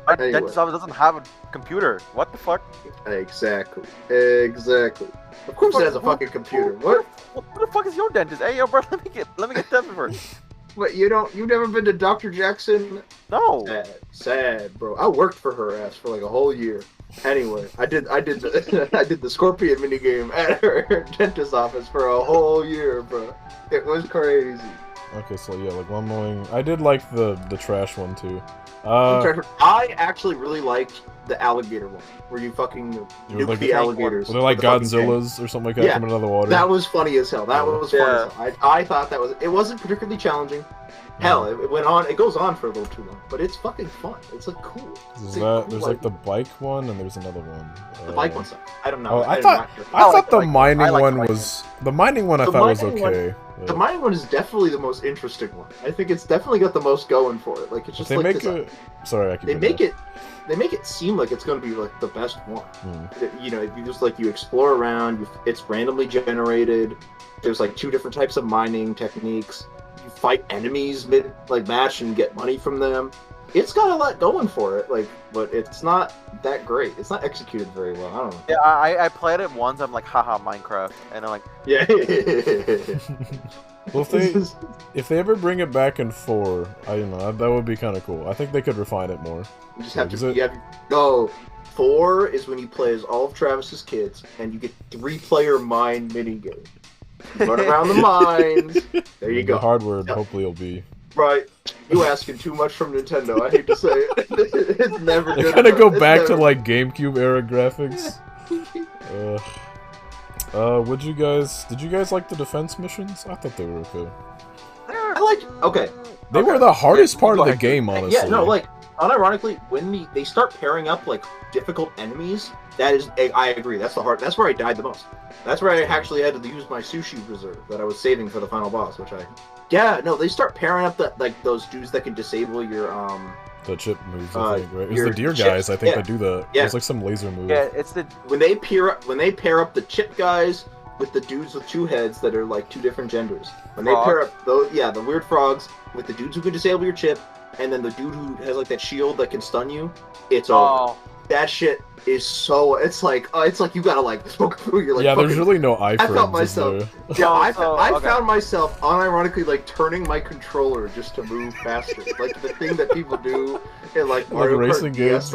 My dentist office doesn't have a computer. What the fuck? Exactly. Of course it has a fucking computer. What? Who the fuck is your dentist? Hey, yo, bro, let me get them first. What, you've never been to Dr. Jackson? No. Sad, bro. I worked for her ass for like a whole year. Anyway, I did the Scorpion minigame at her dentist office for a whole year, bro. It was crazy. Okay, so yeah, like lawn mowing. I did like the trash one too. I actually really liked the alligator one, where you fucking nuke the alligators. Were they like Godzillas or something like that coming out of the water? That was funny as hell. That was funny as hell. I thought that was... It wasn't particularly challenging. Hell, it went on... It goes on for a little too long, but it's fucking fun. It's like cool. There's like the bike one, and there's another one. The bike one's... I don't know. I thought the mining one was... The mining one I thought was okay. The mining one is definitely the most interesting one. I think it's definitely got the most going for it. Like, it's just like this... Sorry, I keep They make it seem like it's going to be like the best one. You just like you explore around. It's randomly generated. There's like 2 different types of mining techniques. you fight enemies mid match and get money from them. It's got a lot going for it, but it's not that great. It's not executed very well. I don't know. Yeah, I played it once. I'm like, haha, Minecraft, and I'm like, yeah. Well, if they ever bring it back in 4, I don't know, that would be kind of cool. I think they could refine it more. You just have to. No, 4 is when you play as all of Travis's kids, and you get 3-player mine minigame. Run around the mines. There you go. The hardware hopefully will be. Right. You asking too much from Nintendo. I hate to say it. It's never good. They're gonna go back to like GameCube era graphics. Did you guys like the defense missions? I thought they were okay. I liked. Okay. They were the hardest part of the game, honestly. Yeah, no, unironically, when they start pairing up difficult enemies, that is, I agree. That's where I died the most. That's where I actually had to use my sushi reserve that I was saving for the final boss, Yeah, no, they start pairing up those dudes that can disable your the chip moves, I think, right? It's the deer guys, I think, that do the. Yeah. It's like some laser move. Yeah, it's the when they pair up the chip guys with the dudes with 2 heads that are 2 different genders. When they pair up the weird frogs with the dudes who can disable your chip, and then the dude who has that shield that can stun you, it's over. That shit is so. It's like you gotta smoke through. You're yeah, there's really no eye frames. I felt myself. Yeah, I found myself unironically turning my controller just to move faster. The thing that people do in Mario racing games.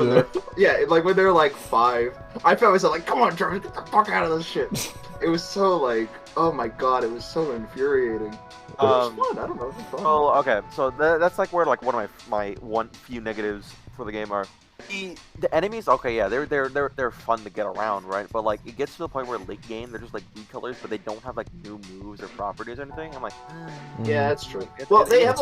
Yeah, when they're 5. I found myself come on, Travis, get the fuck out of this shit. It was so oh my god, it was so infuriating. But it was fun. I don't know. It was fun. Well, okay, so that's where one of my few negatives for the game are. The enemies, okay, yeah, they're fun to get around, right? But it gets to the point where late game they're just blue colors, but they don't have new moves or properties or anything. I'm like, yeah, that's true. Well, they have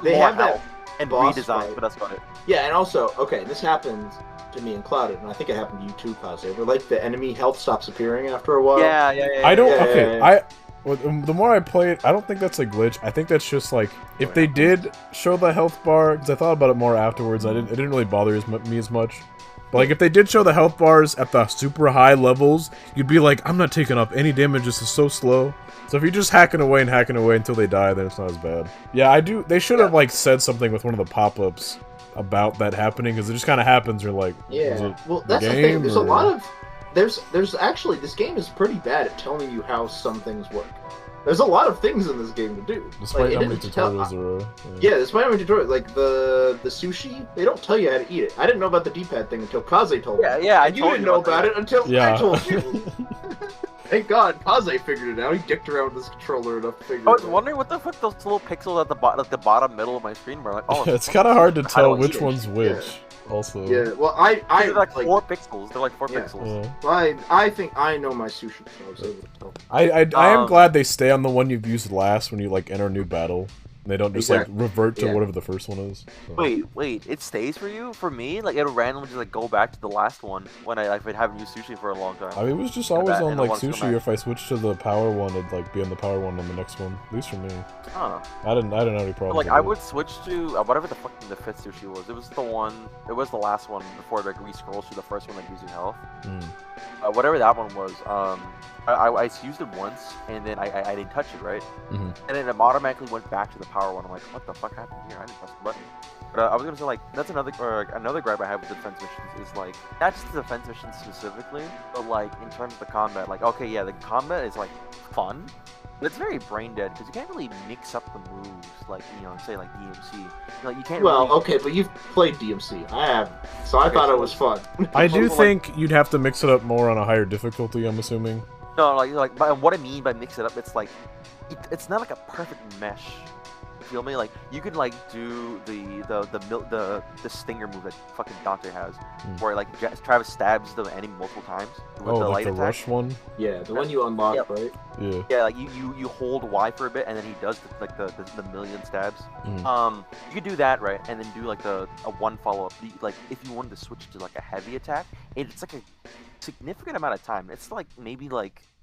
they have that and boss redesign, fight. but that's about it. Yeah, and also, okay, this happened to me in Cloudhead, and I think it happened to you too, Kaze, where the enemy health stops appearing after a while. Yeah. I don't. Okay, the more I play it, I don't think that's a glitch. I think that's just if they did show the health bar, because I thought about it more afterwards. It didn't really bother me as much. But if they did show the health bars at the super high levels, you'd be like, I'm not taking up any damage. This is so slow. So if you're just hacking away until they die, then it's not as bad. Yeah, I do. They should have said something with one of the pop-ups about that happening, because it just kind of happens. You're like, yeah. Well, that's the thing. There's a lot of. There's actually, this game is pretty bad at telling you how some things work. There's a lot of things in this game to do. Despite how many tutorials there are. Yeah, despite how many tutorials. The sushi, they don't tell you how to eat it. I didn't know about the D-pad thing until Kaze told me. Yeah, you didn't know about it until I told you. Thank God, Kaze figured it out. He dicked around with his controller enough to figure it out. I was wondering what the fuck those little pixels at the bottom middle of my screen were. It's kind of hard to tell which one's which. Yeah. Also, yeah. Well, they're 4 pixels. They're 4 pixels. Yeah. I think I know my sushi, so I was able to tell. I am glad they stay on the one you've used last when you enter a new battle. And they don't just revert to whatever the first one is. So. Wait, it stays for you? For me, it'll randomly just go back to the last one when I haven't used sushi for a long time. I mean, it was just always on sushi. If I switched to the power one, it'd be on the power one on the next one. At least for me. Huh. I didn't have any problems. I would switch to whatever the fuck the 5th sushi was. It was the one. It was the last one before it re-scrolls to the first one using health. Whatever that one was. I used it once, and then I didn't touch it, right? And then it automatically went back to the power one. I'm like, what the fuck happened here? I didn't press the button. But I was gonna say, that's another gripe I have with defense missions is not just the defense missions specifically, but in terms of the combat. Okay, yeah, the combat is fun, but it's very brain dead because you can't really mix up the moves say DMC. You can't. Well, okay, but you've played DMC. I haven't, so I thought it was fun. I do think you'd have to mix it up more on a higher difficulty. I'm assuming. No, what I mean by mix it up, it's it's not a perfect mesh. Feel me? You could do the stinger move that fucking Dante has, where Travis stabs the enemy multiple times with the light attack. Rush one. Yeah, the one you unlock, right? Yeah. Yeah, you hold Y for a bit, and then he does the million stabs. You could do that, right, and then do a one follow up. If you wanted to switch to a heavy attack, it's a significant amount of time. It's maybe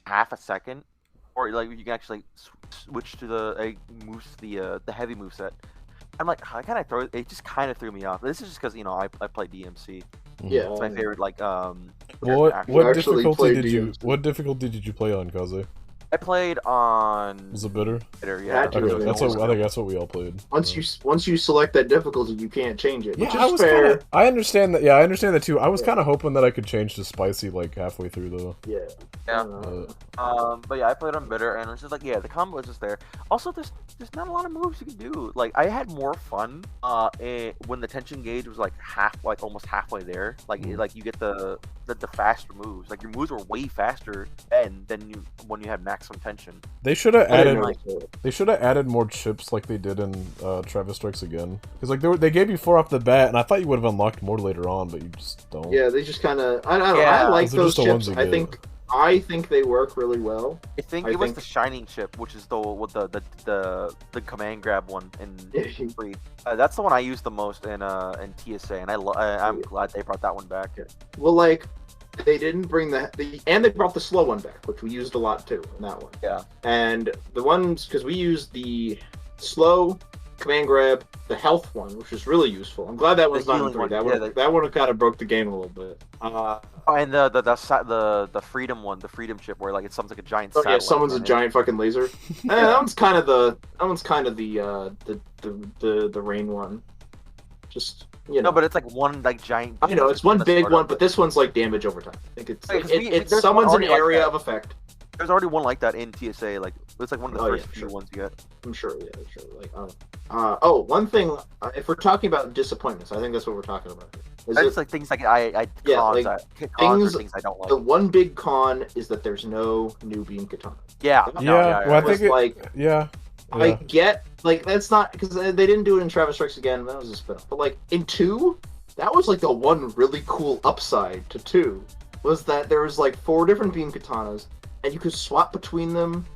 half a second. Or you can actually switch to the heavy moveset. I'm it just kind of threw me off. This is just because I play DMC. Yeah, it's my favorite What difficulty did you play on, Kaze? I played on. Was it bitter? Bitter, yeah. Okay, I think that's what we all played. Once you select that difficulty, you can't change it. Yeah, which is fair. I understand that. Yeah, I understand that too. I was kind of hoping that I could change to spicy like halfway through though. Yeah. But yeah, I played on bitter, and it's just like, yeah, the combo is just there. Also, there's not a lot of moves you can do. Like, I had more fun when the tension gauge was like almost halfway there. Like you get the faster moves. Like your moves were way faster than when you had maximum tension. They should have added more chips like they did in Travis Strikes Again. Because like they gave you 4 off the bat, and I thought you would have unlocked more later on, but you just don't. Yeah, they just kind of. I like those chips. I think they work really well. I think it was the Shining chip, which is the command grab one in 3. That's the one I use the most in TSA, and I'm glad they brought that one back. Yeah. Well, like they didn't bring and they brought the slow one back, which we used a lot too in that one. Yeah. And the ones because we used the slow command grab, the health one, which is really useful. I'm glad that one's not in 3. That one kind of broke the game a little bit. And the freedom one, the freedom chip, where like it sounds like a giant. Oh yeah, someone's a giant fucking laser. That one's kind of the rain one. Just No, but it's like one like giant. I know it's one big one, but this one's like damage over time. I think it summons an area of effect. There's already one like that in TSA. Like it's like one of the first few ones you get. I'm sure. Yeah, sure. Like one thing. If we're talking about disappointments, I think that's what we're talking about. It's like things like cons or things I don't like. The one big con is that there's no new beam katana. Yeah. Well, I think I get that's not because they didn't do it in Travis Strikes Again. That was a spin-off. But like in 2, that was like the one really cool upside to 2 was that there was like 4 different beam katanas and you could swap between them.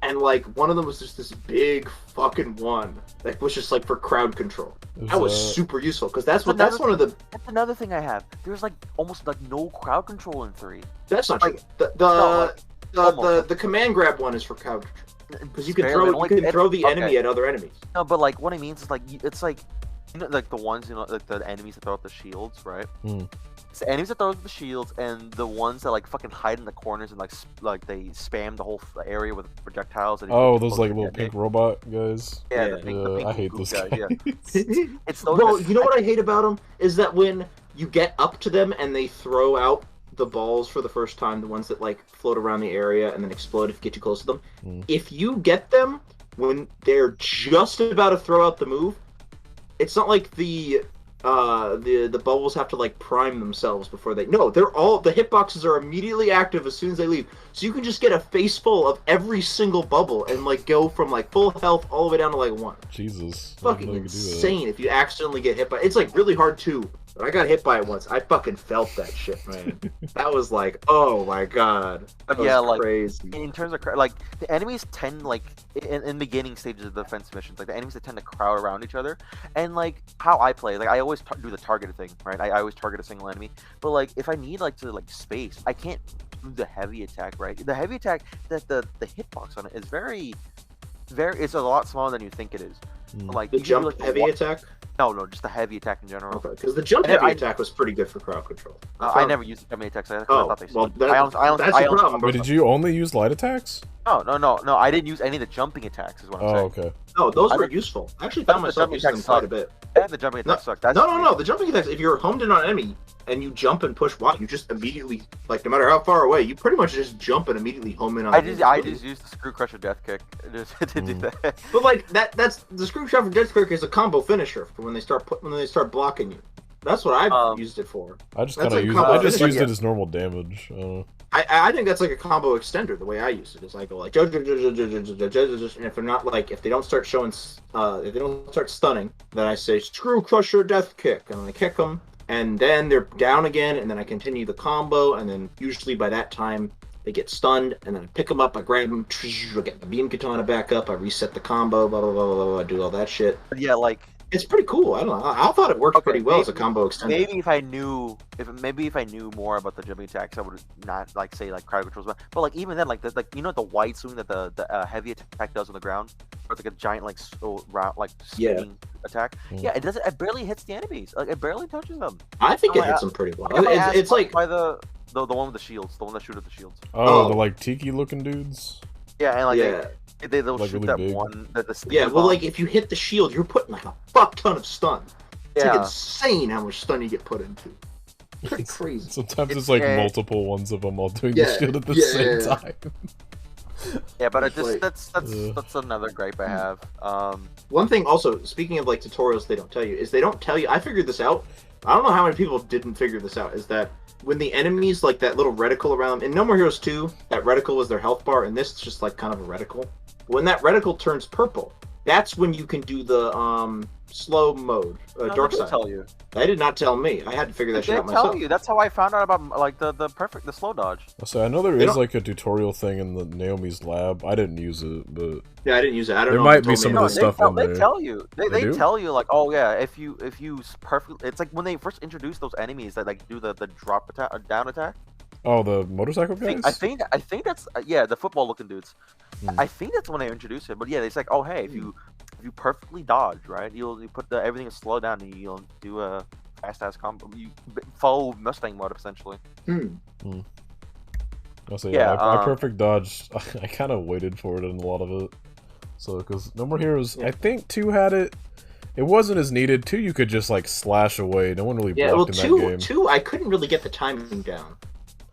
And like one of them was just this big fucking one that was just like for crowd control. That was super useful because that's one of the. That's another thing I have. There's like almost like no crowd control in 3. That's not true. The command grab one is for crowd control because you can throw the enemy at other enemies. No, but like what I mean is like it's like like the ones like the enemies that throw out the shields, right? It's the enemies that throw out the shields and the ones that like fucking hide in the corners and like they spam the whole area with projectiles. And those like little pink robot guys. Yeah, the pink I hate those guys. Yeah. Bro, you know what I hate about them is that when you get up to them and they throw out the balls for the first time, the ones that like float around the area and then explode if you get too close to them. If you get them when they're just about to throw out the move, it's not like the bubbles have to like prime themselves before they. No, they're all the hitboxes are immediately active as soon as they leave. So you can just get a face full of every single bubble and like go from like full health all the way down to like 1. Jesus, fucking insane if you accidentally get hit by. It's like really hard too. But I got hit by it once. I fucking felt that shit, man. That was like, oh my god. That was crazy. In terms of like the enemies tend like in beginning stages of the defense missions, like the enemies that tend to crowd around each other, and like how I play, like I always do the targeted thing, right? I always target a single enemy, but like if I need like to like space, I can't do the heavy attack, right? The heavy attack that the hitbox on it is very, it's a lot smaller than you think it is. Like the jump heavy attack. No, just the heavy attack in general. Okay, because the jump heavy attack was pretty good for crowd control. I never used heavy attacks. I thought they well, that's the problem. But did you only use light attacks? No. I didn't use any of the jumping attacks. Is what I'm saying. Okay. No, those were useful. I actually found myself using them quite a bit. Yeah, the jumping attacks suck. No. The jumping attacks. If you're homed in on an enemy and you jump and push Y, you just immediately no matter how far away, you pretty much just jump and immediately home in on. I just used the Screw Crusher Death Kick to do that. But like that's the Screw Crusher Death Kick is a combo finisher for when they start blocking you. That's what I've used it for. I just used it as normal damage. I think that's like a combo extender. The way I use it is I go like, and if they don't start showing, if they don't start stunning, then I say Screw Crusher Death Kick, and I kick them, and then they're down again, and then I continue the combo, and then usually by that time they get stunned, and then I pick them up, I grab them, I get the beam katana back up, I reset the combo, blah blah blah blah blah, I do all that shit. Yeah, like. It's pretty cool. I don't know. I thought it worked pretty well as a combo extender. Maybe if I knew more about the jumping attacks, I would not like say like crowd controls. But like even then, like the wide swing that the heavy attack does on the ground, or like a giant like spinning attack. Yeah, it doesn't. It barely hits the enemies. Like it barely touches them. I think it hits them pretty well. It's like by the one with the shields, the one that shoots at the shields. Oh, the like tiki looking dudes. Yeah, and like Yeah. they'll Like, shoot really that big. one the Yeah, well, bomb. like if you hit the shield, you're putting like a fuck ton of stun. It's like Yeah. insane how much stun you get put into. Pretty crazy. Sometimes it's like multiple ones of them all doing the Yeah, shield at the yeah, same yeah. time. Yeah, but it Like- just that's another gripe I have. One thing also, speaking of like tutorials they don't tell you, is they don't tell you, I figured this out, I don't know how many people didn't figure this out, is that when the enemies, like that little reticle around them, in No More Heroes 2, that reticle was their health bar, and this is just like kind of a reticle. When that reticle turns purple, that's when you can do the slow mode, dark They side. tell you. They did not tell me. I had to figure that shit They out myself. tell you. That's how I found out about like the slow dodge. So I know there They is don't- like a tutorial thing in the Naomi's lab. I didn't use it, but Yeah, I didn't use it. I don't There know. might if be you told some me of or the not. stuff in They there. tell you. They They do? tell you like, oh yeah, if you perfectly, it's like when they first introduced those enemies that like do the drop attack, down attack. oh, the motorcycle guys. I think that's yeah, the football looking dudes. Hmm. I think that's when they introduced it. But yeah, it's like, oh hey, if you perfectly dodge, right, you put everything is slow down and you'll do a fast ass combo. You follow Mustang mode essentially. I'll say Yeah, I perfect dodged. I kind of waited for it in a lot of it. So because No More Heroes, Yeah. I think 2 had it. It wasn't as needed. 2 you could just like slash away. No one really Yeah, well, blocked in that game. two, I couldn't really get the timing down.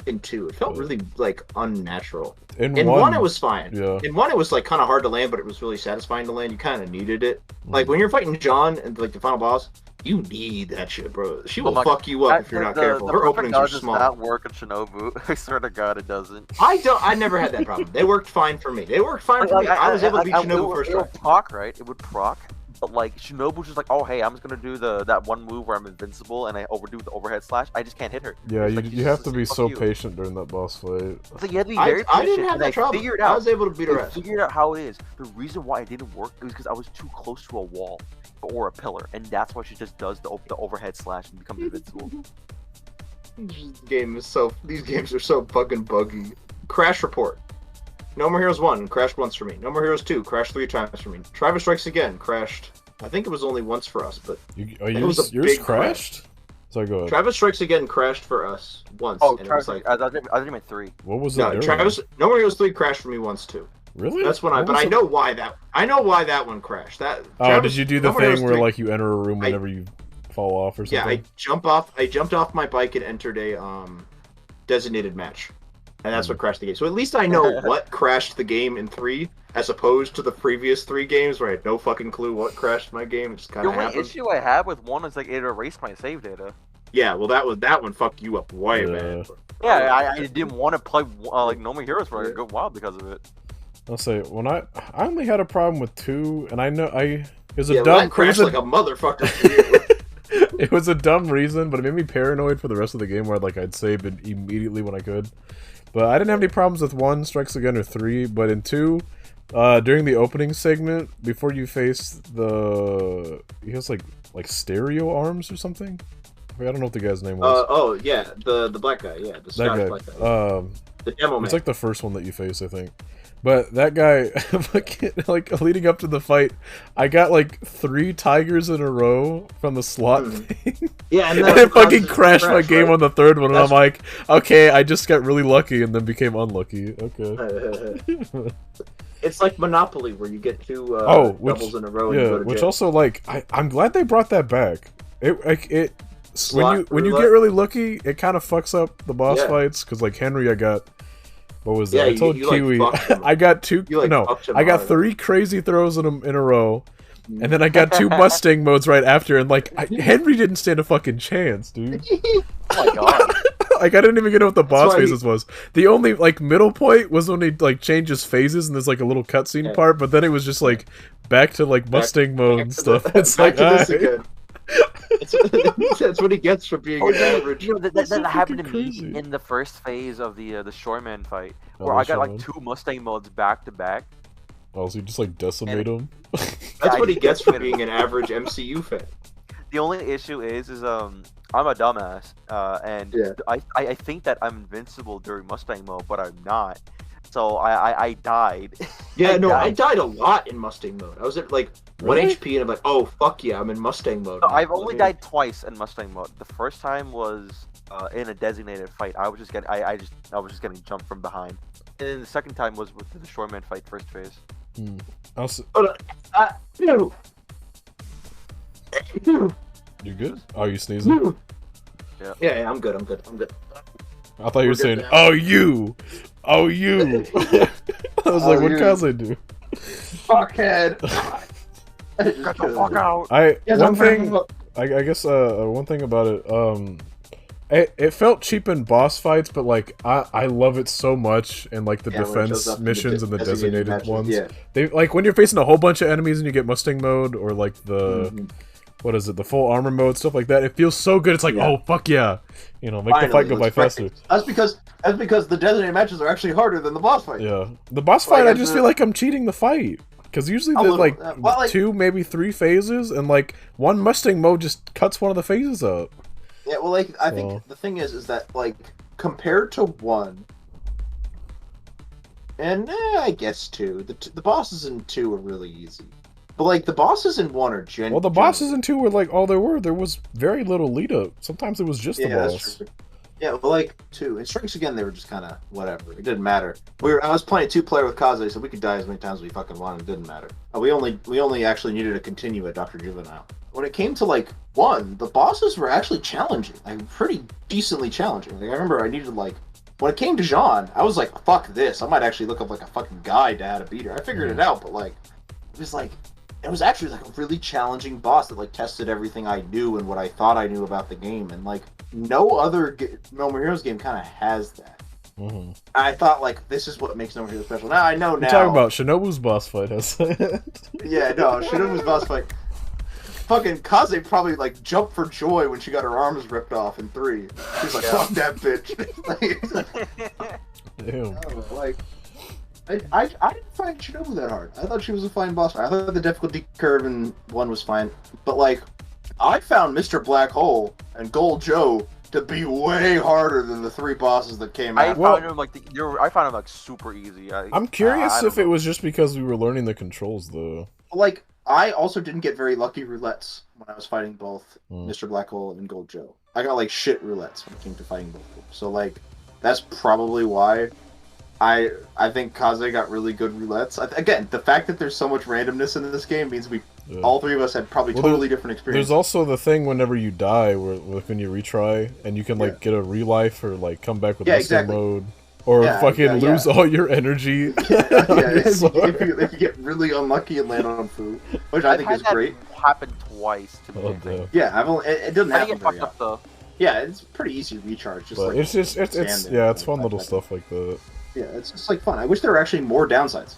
In 2, it felt really like unnatural. In 1, it was fine. Yeah. In 1, it was like kind of hard to land, but it was really satisfying to land. You kind of needed it. Like when you're fighting John and like the final boss, you need that shit, bro. She will fuck you up if you're not careful. Her openings are small. Does not work in Shinobu. I swear to God, it doesn't. I never had that problem. They worked fine for me. They worked fine for me. I was able to beat Shinobu first It try. would proc, right? It would proc. But like Shinobu's just like, oh hey, I'm just gonna do that one move where I'm invincible and I overdo the overhead slash. I just can't hit her. Yeah, It's you, like, you have to be fuck so you. patient during that boss fight. It's like you have to be very I patient. didn't have and that I trouble. figured I out. was able to beat her I ass. figured out how it is. The reason why it didn't work is because I was too close to a wall or a pillar, and that's why she just does the overhead slash and becomes invincible. These games are so fucking buggy. Crash report. No More Heroes 1 crashed once for me. No More Heroes 2 crashed 3 times for me. Travis Strikes Again crashed. I think it was only once for us, but Yours big crashed? So go ahead. Travis Strikes Again crashed for us once. Oh, and it was Travis, like, I think you meant 3. What was it? no, doing? No More Heroes 3 crashed for me once too. Really? That's when What but was I it? know why that one crashed. That Oh, Travis, did you do the No More Heroes thing where 3 like you enter a room whenever you fall off or Yeah, something? I jumped off my bike and entered a designated match. And that's what crashed the game. So at least I know what crashed the game in 3, as opposed to the previous 3 games where I had no fucking clue what crashed my game. It just kind The of only happened. issue I had with 1 is like it erased my save data. Yeah, well that one fucked you up way, man. Yeah, I didn't want to play like No More Heroes for a good while because of it. I'll say when I only had a problem with 2, and I know it was a Yeah, dumb. well, that crashed like a motherfucker for you. It was a dumb reason, but it made me paranoid for the rest of the game where like I'd save it immediately when I could. But I didn't have any problems with 1, Strikes Again, or 3, but in 2, during the opening segment, before you face he has like stereo arms or something? I don't know what the guy's name was. Oh yeah, the black guy, yeah, the that Scottish guy. black guy. The demo man. It's like the first one that you face, I think. But that guy, like leading up to the fight, I got like 3 tigers in a row from the slot thing. Yeah, and And then I fucking crashed my game right? on the 3rd one, and That's- I'm like, okay, I just got really lucky and then became unlucky. Okay. It's like Monopoly, where you get 2 doubles in a row. And you Yeah, go to which jail. also like I'm glad they brought that back. Slot When you roulette? get really lucky, it kind of fucks up the boss Yeah. fights because like Henry, I got. What was that? Yeah, I told you, like, Kiwi fucked him. I got 2. You, like, No, fucked him I got hard. 3 crazy throws in a row, and then I got 2 Mustang modes right after, and like Henry didn't stand a fucking chance, dude. Oh my god. Like I didn't even get what the boss why he- phases was. The only like middle point was when he like changes phases and there's like a little cutscene Yeah. part, but then it was just like back to like Mustang mode and stuff. It's back like to this again. That's what he gets for being an average. You know, that so happened to fucking me crazy. in the first phase of the Shoreman fight, Oh, where the I got like Shoreman. 2 Mustang modes back to back. Oh, so you just like decimate him? That's what he gets for being an average MCU fan. The only issue is I'm a dumbass, and Yeah. I think that I'm invincible during Mustang mode, but I'm not. So I died. Yeah, no, died. I died a lot in Mustang mode. I was at like 1 Really? HP, and I'm like, oh fuck yeah, I'm in Mustang mode. No, now. I've only Okay. died twice in Mustang mode. The first time was in a designated fight. I was just getting jumped from behind. And then the second time was with the Destroyman fight, first phase. Also, no. you good? Oh, you sneezing? Yeah, I'm good. I thought you were saying, "Oh you." I was like, "What Kaze do?" Fuckhead. Get the fuck out! I guess one thing about it, it felt cheap in boss fights, but like I love it so much in like the defense missions and the designated ones. Yeah. They like when you're facing a whole bunch of enemies and you get Mustang mode or like the what is it, the full armor mode, stuff like that. It feels so good. It's like, oh fuck yeah, you know, make the fight go by faster. That's because the designated matches are actually harder than the boss fight. Yeah, the boss fight, I just feel like I'm cheating the fight. Because usually there's like 2, maybe 3 phases, and like one Mustang mode just cuts one of the phases up. Yeah, well, like I think the thing is that like compared to 1, and I guess 2, the bosses in 2 are really easy, but like the bosses in 1 are genuine. Well, the bosses in 2 were like all there were. There was very little lead up. Sometimes it was just the boss. That's true. Yeah, well, like 2 and Strikes Again, they were just kind of whatever. It didn't matter. I was playing 2-player with Kaze, so we could die as many times as we fucking wanted. It didn't matter. We only actually needed to continue at Dr. Juvenile. When it came to like 1, the bosses were actually challenging, like pretty decently challenging. Like I remember I needed like when it came to Jean, I was like, fuck this. I might actually look up like a fucking guide to how to beat her. I figured it out, but like it was actually like a really challenging boss that like tested everything I knew and what I thought I knew about the game, and like no other No More Heroes game kind of has that. I thought like this is what makes No More Heroes special. Now I know. You're talking about Shinobu's boss fight, has Yeah, no, Shinobu's boss fight. Fucking Kaze probably like jumped for joy when she got her arms ripped off in 3. She's like, "Fuck that bitch!" Damn. Like, I didn't find Shinobu that hard. I thought she was a fine boss fight. I thought the difficulty curve in 1 was fine, but like, I found Mr. Black Hole and Gold Joe to be way harder than the 3 bosses that came out. I found them like super easy. I'm curious if it was just because we were learning the controls though. Like, I also didn't get very lucky roulettes when I was fighting both Mr. Black Hole and Gold Joe. I got like shit roulettes when it came to fighting both of them. So like, that's probably why I think Kaze got really good roulettes. Again, the fact that there's so much randomness in this game means all 3 of us had probably totally different experiences. There's also the thing whenever you die, where when you retry, and you can like get a relife or like come back with Mustang mode. Or lose all your energy. If you get really unlucky and land on food, which I think is great. Happened twice to me. Yeah, it doesn't happen very often. Though. Yeah, it's pretty easy to recharge. Just like it's fun little stuff like that. Yeah, it's just like fun. I wish there were actually more downsides.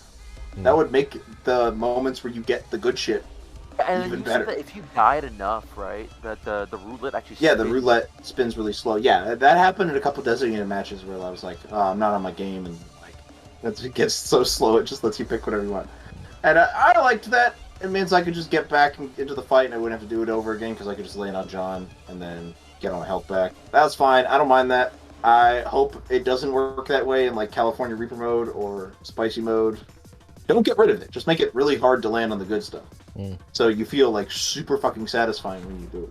That would make the moments where you get the good shit even better. That if you died enough, right, that the roulette actually spins. Yeah, the roulette spins really slow. Yeah, that happened in a couple designated matches where I was like, oh, I'm not on my game, and like it gets so slow it just lets you pick whatever you want. And I liked that. It means I could just get back into the fight and I wouldn't have to do it over again because I could just lay on John and then get all my health back. That was fine. I don't mind that. I hope it doesn't work that way in like California Reaper mode or Spicy mode. Don't get rid of it. Just make it really hard to land on the good stuff. So you feel like super fucking satisfying when you do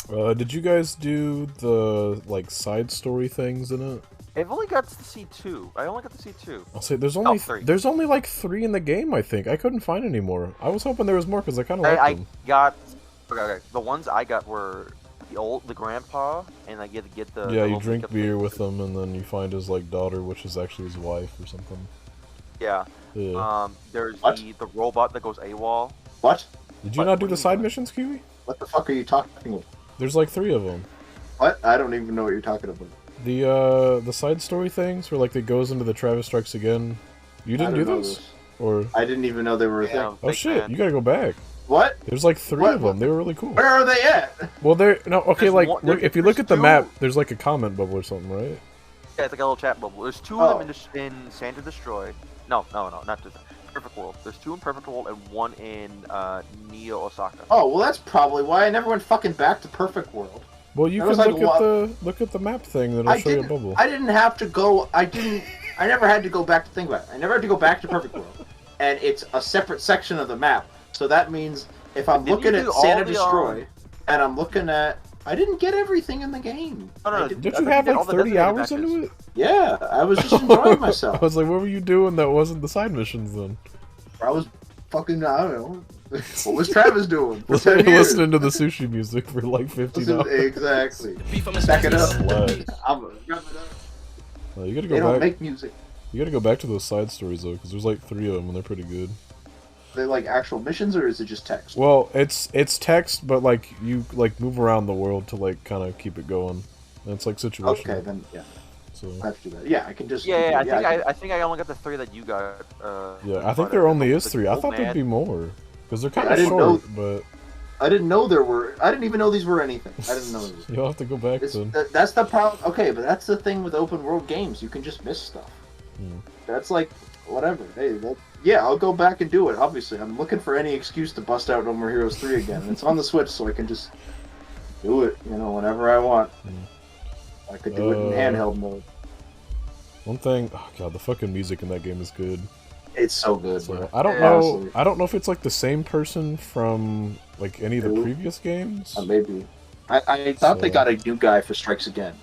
it. Did you guys do the like side story things in it? I've only got to see 2. I only got to see 2. I'll say there's only 3. There's only like 3 in the game. I think I couldn't find any more. I was hoping there was more because I kind of liked them. I got okay. The ones I got were the grandpa, and I get to get the you drink beer with him, and then you find his like daughter, which is actually his wife or something. Yeah. There's the robot that goes AWOL. What? Did you not do the side missions, Kiwi? What the fuck are you talking about? There's like 3 of them. What? I don't even know what you're talking about. The side story things where like it goes into the Travis Strikes Again. You didn't do those? Or I didn't even know they were a thing. Oh shit! You gotta go back. What? There's like 3 of them. They were really cool. Where are they at? Well, they're okay. If you look at the map, there's like a comment bubble or something, right? Yeah, it's like a little chat bubble. There's 2 of them in Sand to Destroy. No, not just Perfect World. There's 2 in Perfect World and 1 in Neo Osaka. Oh well, that's probably why I never went fucking back to Perfect World. Well, you can look at the map thing that'll show you a bubble. I didn't have to go. I never had to go back to think about it. I never had to go back to Perfect World, and it's a separate section of the map. So that means if I'm looking at Santa Destroy, and I'm looking at I didn't get everything in the game. No, did you have like 30 hours into it? Yeah, I was just enjoying myself. I was like, what were you doing that wasn't the side missions then? I was fucking, I don't know. What was Travis doing for 10 years? Listening to the sushi music for like 15 hours. Exactly. Back it up. You gotta go they don't back. make music. You gotta go back to those side stories though, because there's like 3 of them and they're pretty good. They're like actual missions, or is it just text? Well, it's text, but like you like move around the world to like kind of keep it going. And it's like situational. Okay, then yeah. So I have to do that. Yeah, I can just. Yeah, I think I only got the 3 that you got. Yeah, I think there only is 3. I thought there'd be more because they're kind of short, but. I didn't know there were. I didn't even know these were anything. I didn't know these. You'll have to go back then. That's the problem. Okay, but that's the thing with open world games. You can just miss stuff. That's like whatever. Hey, yeah, I'll go back and do it. Obviously, I'm looking for any excuse to bust out No More Heroes 3 again. And it's on the Switch, so I can just do it. Whenever I want. I could do it in handheld mode. One thing, oh god, the fucking music in that game is good. It's so good. So, I don't know. Honestly. I don't know if it's like the same person from like any of the previous games. Maybe. I thought they got a new guy for Strikes Again.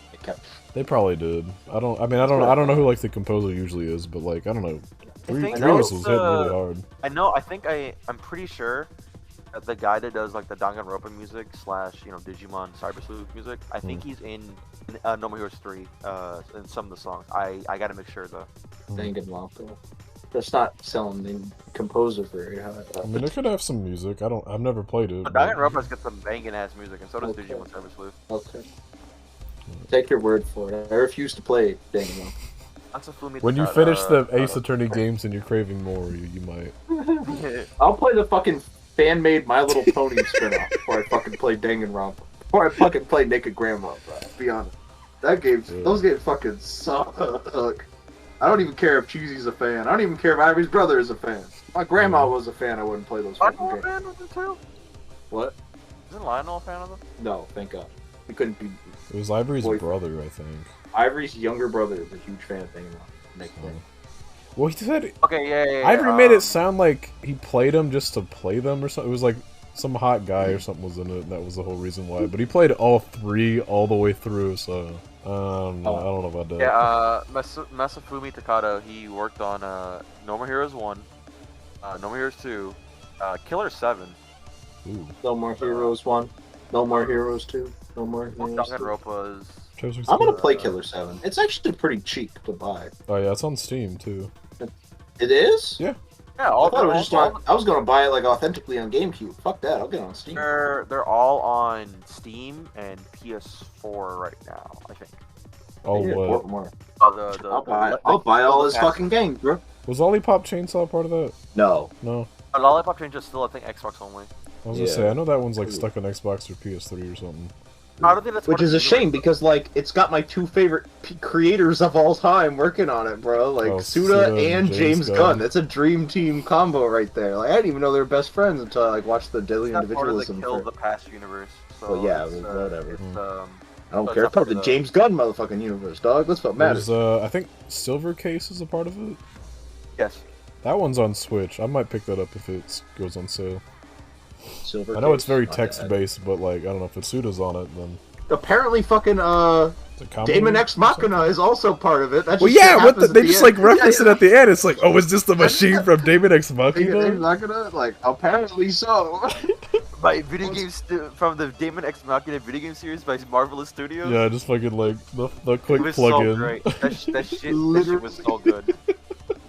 They probably did. I don't know who like the composer usually is, but like I don't know. Three was hitting really hard. I'm pretty sure that the guy that does like the Danganronpa music / Digimon Cyber Sleuth music. I think he's in No More Heroes 3 in some of the songs. I gotta make sure though. Danganronpa. That's not selling the composer very high. I mean, it could have some music. I've never played it. Danganronpa's got some banging ass music, and so does Digimon Cyber Sleuth. Okay. Take your word for it. I refuse to play Danganronpa. When you finish the Ace Attorney games and you're craving more, you might. I'll play the fucking fan-made My Little Pony spin-off before I fucking play Danganronpa. Before I fucking play Naked Grandma, bro. Be honest. Those games fucking suck. I don't even care if Cheesy's a fan. I don't even care if Ivory's brother is a fan. If my grandma was a fan, I wouldn't play those fucking games. Fan of them too? What? Isn't Lionel a fan of them? No, thank God. He couldn't be. It was Ivory's brother, I think. Ivory's younger brother is a huge fan of Danganronpa. Well, he said. Okay, yeah. Ivory made it sound like he played them just to play them or something. It was like some hot guy or something was in it. And that was the whole reason why. But he played all 3 all the way through, so. I don't know about that. Yeah, Masafumi Takada, he worked on No More Heroes 1, No More Heroes 2, Killer 7. Ooh. No More Heroes 1, No More Heroes 2, No More Heroes 2. I'm gonna play Killer 7. It's actually pretty cheap to buy. Oh yeah, it's on Steam too. It is? Yeah. Yeah, I was gonna buy it like authentically on GameCube. Fuck that, I'll get it on Steam. They're all on Steam and PS4 right now, I think. Oh, what? More. I'll buy all his fucking games, bro. Was Lollipop Chainsaw part of that? No. Lollipop Chainsaw is still, I think, Xbox only. I was gonna say, I know that one's like stuck on Xbox or PS3 or something. I don't think that's which is a shame because like it's got my 2 favorite creators of all time working on it, bro. Like Suda and James Gunn. That's a dream team combo right there. Like I didn't even know they were best friends until I like watched the Daily Individualism. Part of the past universe. So well, yeah, whatever. I don't care. It's part of the James Gunn motherfucking universe, dog. That's what matters. I think Silver Case is a part of it. Yes. That one's on Switch. I might pick that up if it goes on sale. Silver I know it's very text-based, but like I don't know if Suda's on it. Then apparently, fucking Damon X Machina is also part of it. That just they just like reference it at the end. It's like, oh, is this the machine from Damon X Machina? Like apparently so. By video games from the Damon X Machina video game series by Marvelous Studios. Yeah, just fucking like the quick plug so in. Great. That shit was so good.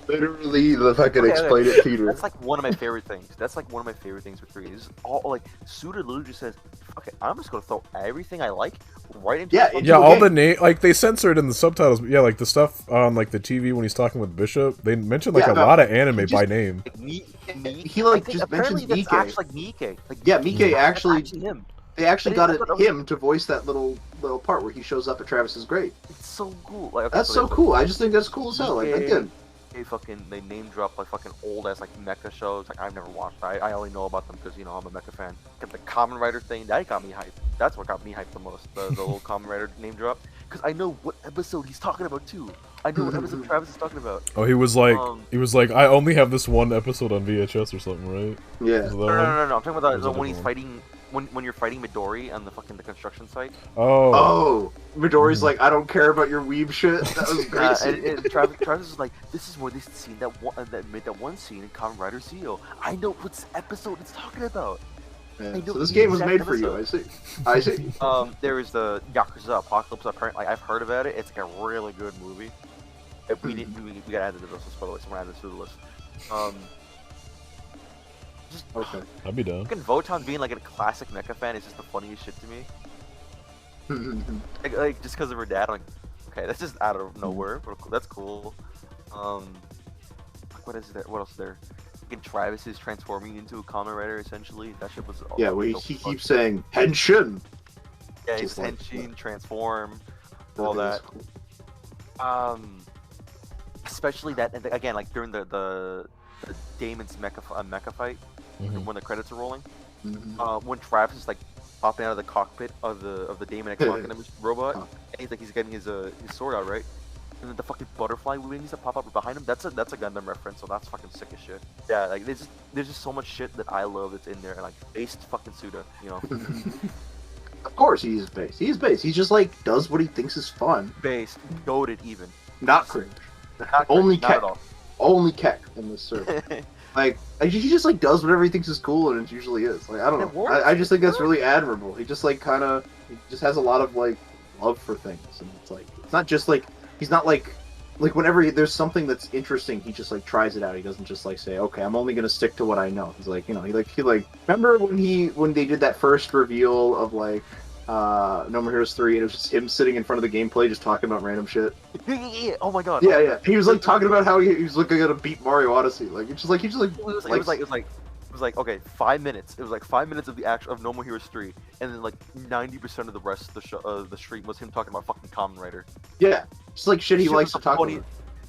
Literally, the fucking explain it, Peter. That's like one of my favorite things. That's like one of my favorite things with 3. Is all like Suda literally just says, "Okay, I'm just gonna throw everything I like right into all the name like they censor it in the subtitles. But yeah, like the stuff on like the TV when he's talking with Bishop, they mention like a lot of anime by name. He like just mentions Mike. Actually, like Mike. Like, yeah, Mike actually him. They actually got him to voice that little part where he shows up at Travis's grave. It's so cool. Like, okay, that's so cool. I just think that's cool as hell. Like again. They name drop like fucking old ass like mecha shows. Like I've never watched. I only know about them because I'm a mecha fan. The Kamen Rider thing that got me hyped. That's what got me hyped the most. The little Kamen Rider name drop because I know what episode he's talking about too. I know what episode Travis is talking about. Oh, he was like I only have this one episode on VHS or something, right? Yeah. No. I'm talking about the when he's fighting when you're fighting Midori on the construction site. Oh, Midori's like, I don't care about your weeb shit. That was great. And Travis is like, this is where this scene that made that one scene in Kamen Rider Zeo. I know what episode it's talking about. Yeah, so this game was made for you. I see. There is the Yakuza Apocalypse. Apparently, I've heard about it. It's like a really good movie. We gotta add it to the list, by the way. So we're adding this to the list. Okay. I'd be done. Fucking Votan being like a classic mecha fan is just the funniest shit to me. like just because of her dad, I'm like, okay, that's just out of nowhere. But that's cool. What is there? What else is there? Fucking Travis is transforming into a Kamen Rider essentially. That shit was. Yeah, he keeps saying Henshin. Yeah, he's Henshin, transform, all that. Especially that, and again, like during the Damon's mecha fight, when the credits are rolling, when Travis is like popping out of the cockpit of the Damon X Machina robot, and he's getting his sword out, right? And then the fucking butterfly wings that pop up behind him. That's a Gundam reference, so that's fucking sick as shit. Yeah, like there's just so much shit that I love that's in there, and like based fucking Suda, you know. Of course he's based. He's based. He just like does what he thinks is fun. Based, goated even. Not cringe. Only Keck. Only Keck in this server. Like he just like does whatever he thinks is cool, and it usually is. Like I don't know. I just think that's really admirable. He just like he just has a lot of like love for things, and it's like it's not just like he's not like whenever there's something that's interesting, he just like tries it out. He doesn't just like say, okay, I'm only gonna stick to what I know. He's like, you know, he remember when they did that first reveal of like No More Heroes 3, and it was just him sitting in front of the gameplay just talking about random shit. Yeah. Oh my god. Yeah. He was like talking about how he was looking at a beat Mario Odyssey. Like it was like okay, 5 minutes. It was like 5 minutes of of No More Heroes 3, and then like 90% of the rest of the stream was him talking about fucking Kamen Rider. Yeah, just like shit he likes to talk about.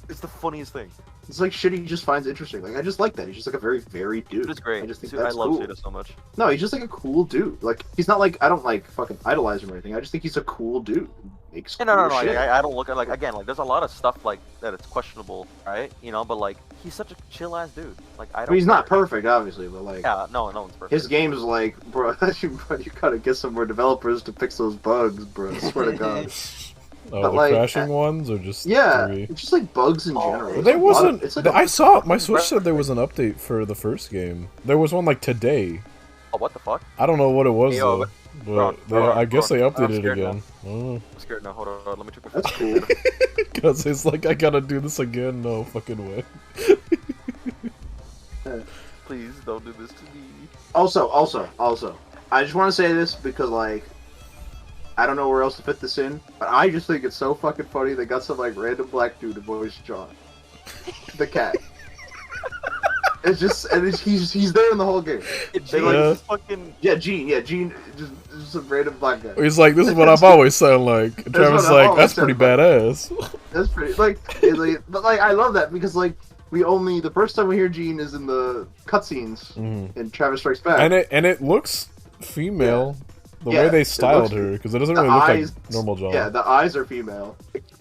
It's the funniest thing. It's like shit he just finds interesting. Like I just like that. He's just like a very varied dude. It's great. I just think I love cool. Suda so much. No, he's just like a cool dude. Like he's not like I don't like fucking idolize him or anything. I just think he's a cool dude. Makes no. I don't look at like again like there's a lot of stuff like that it's questionable, right? You know, but like he's such a chill ass dude. Like I don't. He's not perfect, obviously, but like no one's perfect. His game's like, bro, you gotta get some more developers to fix those bugs, bro. I swear to God. Oh, the like, crashing ones or just it's just like bugs in general. There wasn't. Like I saw my Switch said there was an update for the first game. There was one like today. Oh, what the fuck? I don't know what it was though. But I guess they updated it again. I'm scared now. Hold on, let me check my phone. That's cool. Because it's like I gotta do this again. No fucking way. Please don't do this to me. Also, I just want to say this because like. I don't know where else to fit this in, but I just think it's so fucking funny they got some like random black dude to voice John, the cat. It's just he's there in the whole game. Gene, just some random black guy. He's like, this is what I've always sound like. And Trevor's like, that's pretty badass. That's pretty but like I love that because like the first time we hear Gene is in the cutscenes in Travis Strikes Back, and it looks female. Yeah. The way they styled her, because it doesn't really look like normal John. Yeah, the eyes are female.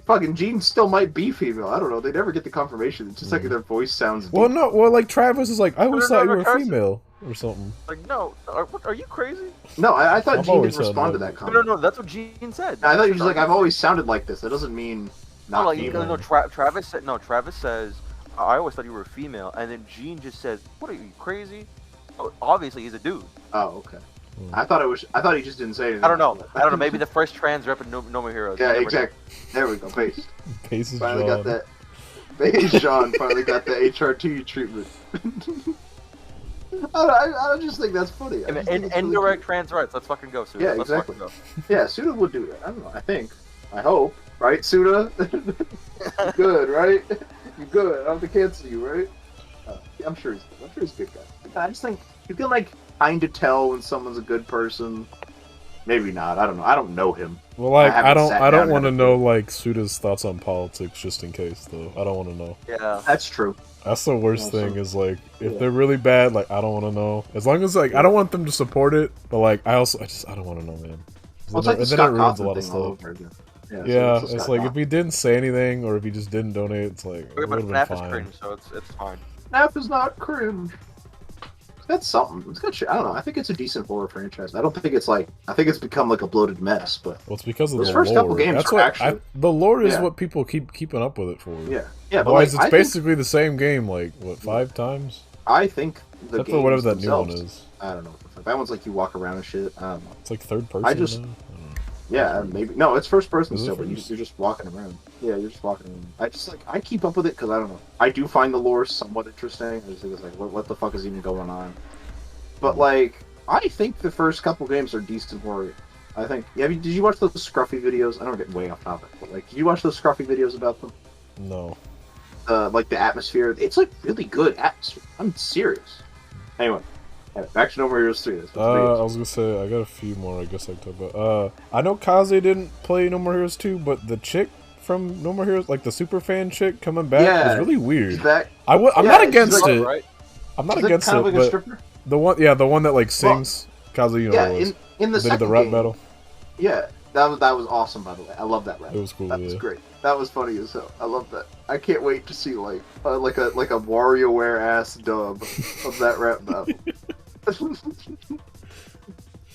Fucking Jean still might be female. I don't know. They never get the confirmation. It's just like their voice sounds. Well, deep. Well, like Travis is like, I always thought you were a female or something. Like, no, are you crazy? No, I thought Jean didn't respond to that comment. No, that's what Jean said. I thought he was like, I've always sounded like this. That doesn't mean not female. No, Travis says, I always thought you were a female, and then Jean just says, what are you crazy? Oh, obviously, he's a dude. Oh, okay. I thought he just didn't say anything. I don't know. Maybe the first trans rep in No More Heroes. Yeah, exactly. There we go. Pace. Pace is finally John. Got that. Pace John finally got the HRT treatment. I just think that's funny. Indirect trans rights. Let's fucking go, Suda. Yeah, exactly. Yeah, Suda would do that. I don't know. I hope. Right, Suda? You're good, right? You're good. I don't have to cancel you, right? I'm sure he's good. I'm sure he's a good guy. I just think you can like kind of tell when someone's a good person. Maybe not. I don't know. I don't know him. Well, like I don't want to know like Suda's thoughts on politics just in case though. I don't want to know. Yeah, that's true. That's the worst thing is like if they're really bad, like I don't want to know. As long as like I don't want them to support it, but like I don't want to know, man. Well, it's like the Scott Cawthon thing all over again. Yeah, it's like if he didn't say anything or if he just didn't donate, it's like it would have been fine. Is cringe, so it's fine. FNAF is not cringe. That's something. It's good shit. I don't know. I think it's a decent horror franchise. I don't think it's like. I think it's become like a bloated mess. But well, it's because of those the first lore. couple games That's are what actually the lore is what people keeping up with it for. Yeah, yeah. Otherwise, but like, it's basically the same game. Like what, 5 times? I think the except games for whatever that themselves, new one is. I don't know. That one's like you walk around and shit. I don't know. It's like third person. Now? Yeah, maybe. No, it's first person still, but you're just walking around. Yeah, you're just walking around. I keep up with it because I don't know. I do find the lore somewhat interesting. I just think it's like, what the fuck is even going on? But like, I think the first couple games are decent horror. I think. Yeah, did you watch those Scruffy videos? I don't get way off topic, but like, did you watch those Scruffy videos about them? No. Like the atmosphere. It's like really good atmosphere. I'm serious. Anyway. Back to No More Heroes 3. I was gonna say, I got a few more I guess I can talk about. I know Kaze didn't play No More Heroes 2, but the chick from No More Heroes, like the super fan chick coming back, was really weird. I'm not against it. Right? I'm not against it, but the one that like sings, Kaze, you know, in the second rap game, battle. Yeah, that was awesome, by the way. I love that rap. It was cool. That was great. That was funny as hell. I love that. I can't wait to see like a WarioWare ass dub of that rap battle.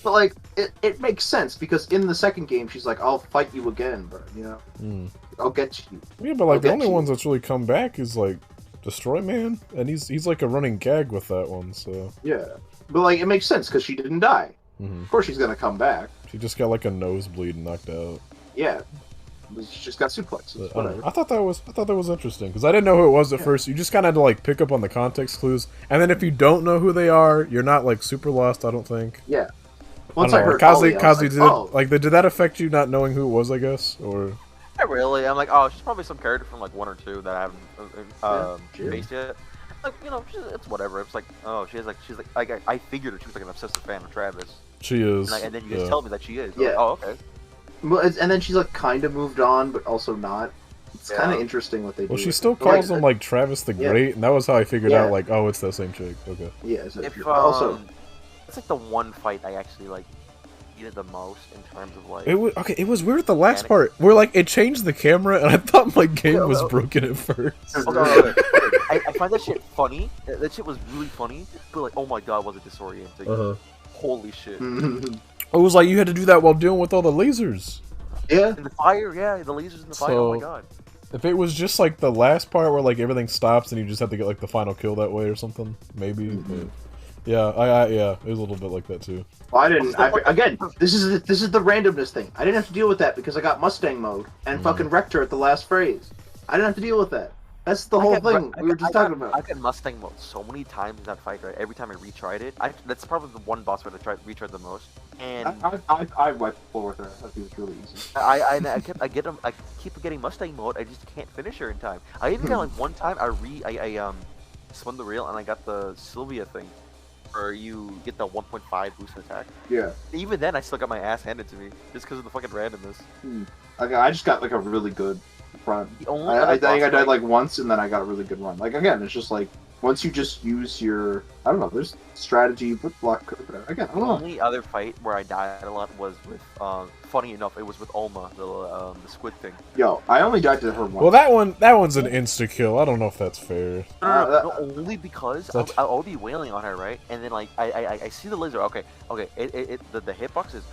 But like it makes sense because in the second game she's like, I'll fight you again, bro, you know? I'll get you. Yeah, but like the only ones that's really come back is like Destroy Man, and he's like a running gag with that one, so yeah. But like it makes sense because she didn't die. Of course she's gonna come back. She just got like a nosebleed and knocked out. Yeah. She just got suplexes. Whatever. I thought that was interesting because I didn't know who it was at first. You just kind of had to like pick up on the context clues, and then if you don't know who they are, you're not like super lost. I don't think. Yeah. Once I heard Kaze did like did that affect you not knowing who it was? I guess or. Not really. I'm like, oh, she's probably some character from like 1 or 2 that I haven't faced yet. Like, you know, it's whatever. It's like, oh, she's like I figured she was like an obsessive fan of Travis. She is. And then you just tell me that she is. Yeah. Like, oh, okay. Well, and then she's like kind of moved on, but also not. It's kind of interesting what they do. Well, she still calls him like Travis the Great, and that was how I figured out like, oh, it's that same chick. Okay. Yeah. So also, it's like the one fight I actually like needed the most in terms of like. It was weird the last part where like it changed the camera, and I thought my game was broken at first. I find that shit funny. That shit was really funny, but like, oh my god, was it disorienting? Holy shit. It was like you had to do that while dealing with all the lasers. Yeah. And the fire, yeah, the lasers in the fire, oh my god. If it was just like the last part where like everything stops and you just have to get like the final kill that way or something, maybe. But yeah, it was a little bit like that too. Well, I didn't. Again, this is the randomness thing. I didn't have to deal with that because I got Mustang mode and fucking wrecked her at the last phrase. I didn't have to deal with that. That's the whole thing we were just talking about. I got Mustang mode so many times in that fight, right? Every time I retried it, that's probably the one boss fight I retried the most. And I wiped the floor with her. I think it was really easy. I keep getting Mustang mode. I just can't finish her in time. I even got like one time I spun the reel and I got the Sylvia thing, where you get the 1.5 boost attack. Yeah. Even then, I still got my ass handed to me just because of the fucking randomness. I just got like a really good run. I think I died like once and then I got a really good run. Like again, it's just like once you just use your I don't know, there's strategy, but block whatever. Again, I don't know. The only other fight where I died a lot was with funny enough, it was with Olma, the squid thing. Yo, I only died to her once. Well, that one's an insta kill. I don't know if that's fair. No, only because I'll be wailing on her, right? And then like I see the laser. Okay, the hitbox is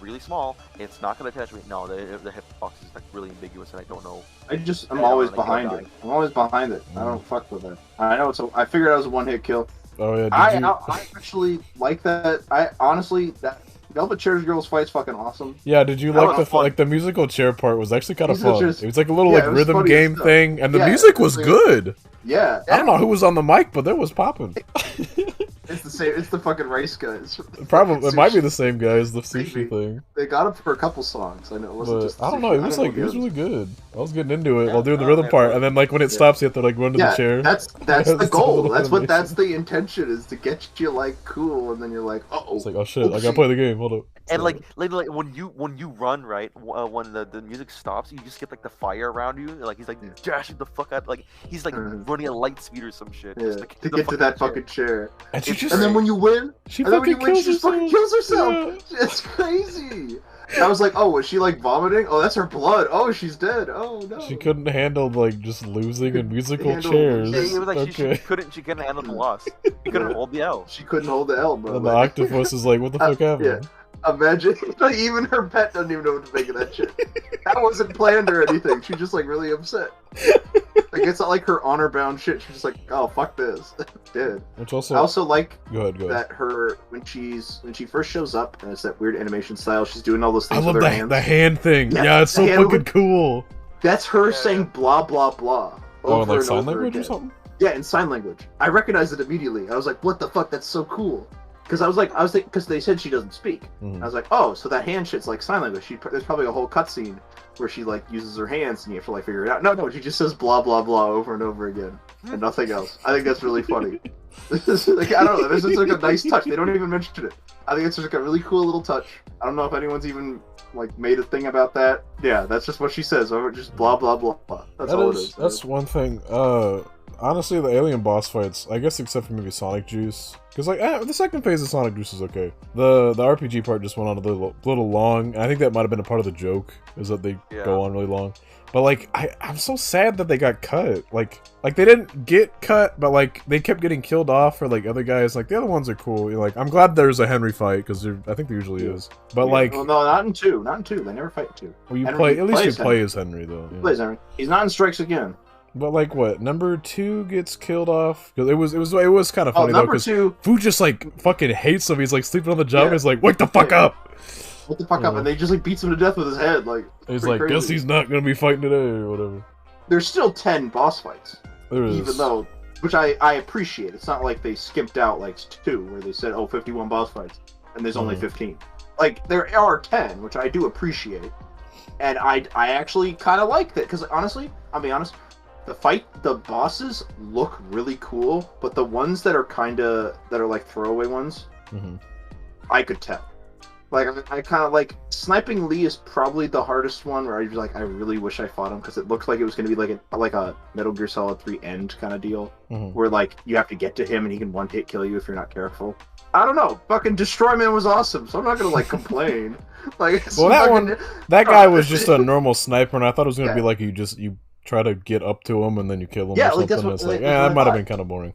really small. It's not gonna attach me. No, the hitbox is like really ambiguous, and I don't know. I'm always behind it. I'm always behind it. I don't fuck with it. I know I figured it was a one-hit kill. Oh yeah. I actually like that. I honestly that Velvet Chair Girls fight's fucking awesome. Yeah, did you like the musical chair part was actually kind of fun. It was like a little like rhythm game thing, and the music was good. Yeah. I don't know who was on the mic, but that was popping. It's the same. It's the fucking race guys. Probably it might be the same guys. The sushi thing. They got up for a couple songs. I know it wasn't just. I don't know. It was like it was really good. I was getting into it while doing the rhythm part, and then like when it stops, you have to like run to the chair. That's the goal. That's the intention is to get you like cool, and then you're like, oh. It's like oh shit, I gotta play the game. Hold up. And like when you run right, when the music stops, you just get like the fire around you. Like he's like dashing the fuck out. Like he's like running at light speed or some shit. Yeah. To get to that fucking chair. And she and then when you win, she fucking fucking kills herself. Yeah. It's crazy. I was like, oh, was she like vomiting? Oh, that's her blood. Oh, she's dead. Oh no. She couldn't handle like just losing in musical chairs. It was like okay. she couldn't handle the loss. She couldn't hold the L. She couldn't hold the L, bro. And the octopus is like, what the fuck happened? Yeah. Imagine, like, even her pet doesn't even know what to make of that shit. That wasn't planned or anything. She's just like really upset. Like it's not like her honor bound shit. She's just like, oh fuck this, dead. Which also, I also like go ahead. that her when she first shows up and it's that weird animation style. She's doing all those things. I love with her hands. The hand thing. Yeah, it's so fucking cool. That's her saying blah blah blah. Oh, like sign language or something? Yeah, in sign language. I recognized it immediately. I was like, what the fuck? That's so cool. Because I was thinking, because they said she doesn't speak. I was like, oh, so that hand shit's like sign language. There's probably a whole cutscene where she like uses her hands and you have to like figure it out. No, she just says blah blah blah over and over again and nothing else. I think that's really funny. Like, I don't know. This is like a nice touch. They don't even mention it. I think it's just like a really cool little touch. I don't know if anyone's even like made a thing about that. Yeah, that's just what she says. Just blah blah blah blah. That's all it is. That's one thing. Honestly, the alien boss fights, I guess except for maybe Sonic Juice. Because, like, the second phase of Sonic Juice is okay. The RPG part just went on a little long. I think that might have been a part of the joke, is that they go on really long. But, like, I'm so sad that they got cut. Like they didn't get cut, but, like, they kept getting killed off for, like, other guys. Like, the other ones are cool. Like, I'm glad there's a Henry fight, because I think there usually is. But, like... Well, no, not in 2. Not in 2. They never fight in 2. Well, at least you play as Henry, though. He plays Henry. He's not in Strikes Again. But like what? Number 2 gets killed off because it was kind of funny though because Fu just like fucking hates him. He's like sleeping on the job. Yeah. He's like, wake the fuck up! What the fuck up? And they just like beats him to death with his head. Like he's like, crazy. Guess he's not gonna be fighting today or whatever. There's still 10 boss fights. There is. Even though, which I appreciate. It's not like they skimped out like 2 where they said 51 boss fights and there's only 15. Like there are 10, which I do appreciate, and I actually kind of like that because honestly, I'll be honest. The bosses look really cool, but the ones that are like throwaway ones, I could tell. Like I kind of like sniping Lee is probably the hardest one where I was like, I really wish I fought him because it looked like it was going to be like a Metal Gear Solid 3 end kind of deal, where like you have to get to him and he can one hit kill you if you're not careful. I don't know. Fucking Destroy Man was awesome, so I'm not gonna like complain. Like, well, that guy was just a normal sniper, and I thought it was gonna be like you try to get up to him and then you kill him or something. It's like, that might have been kind of boring.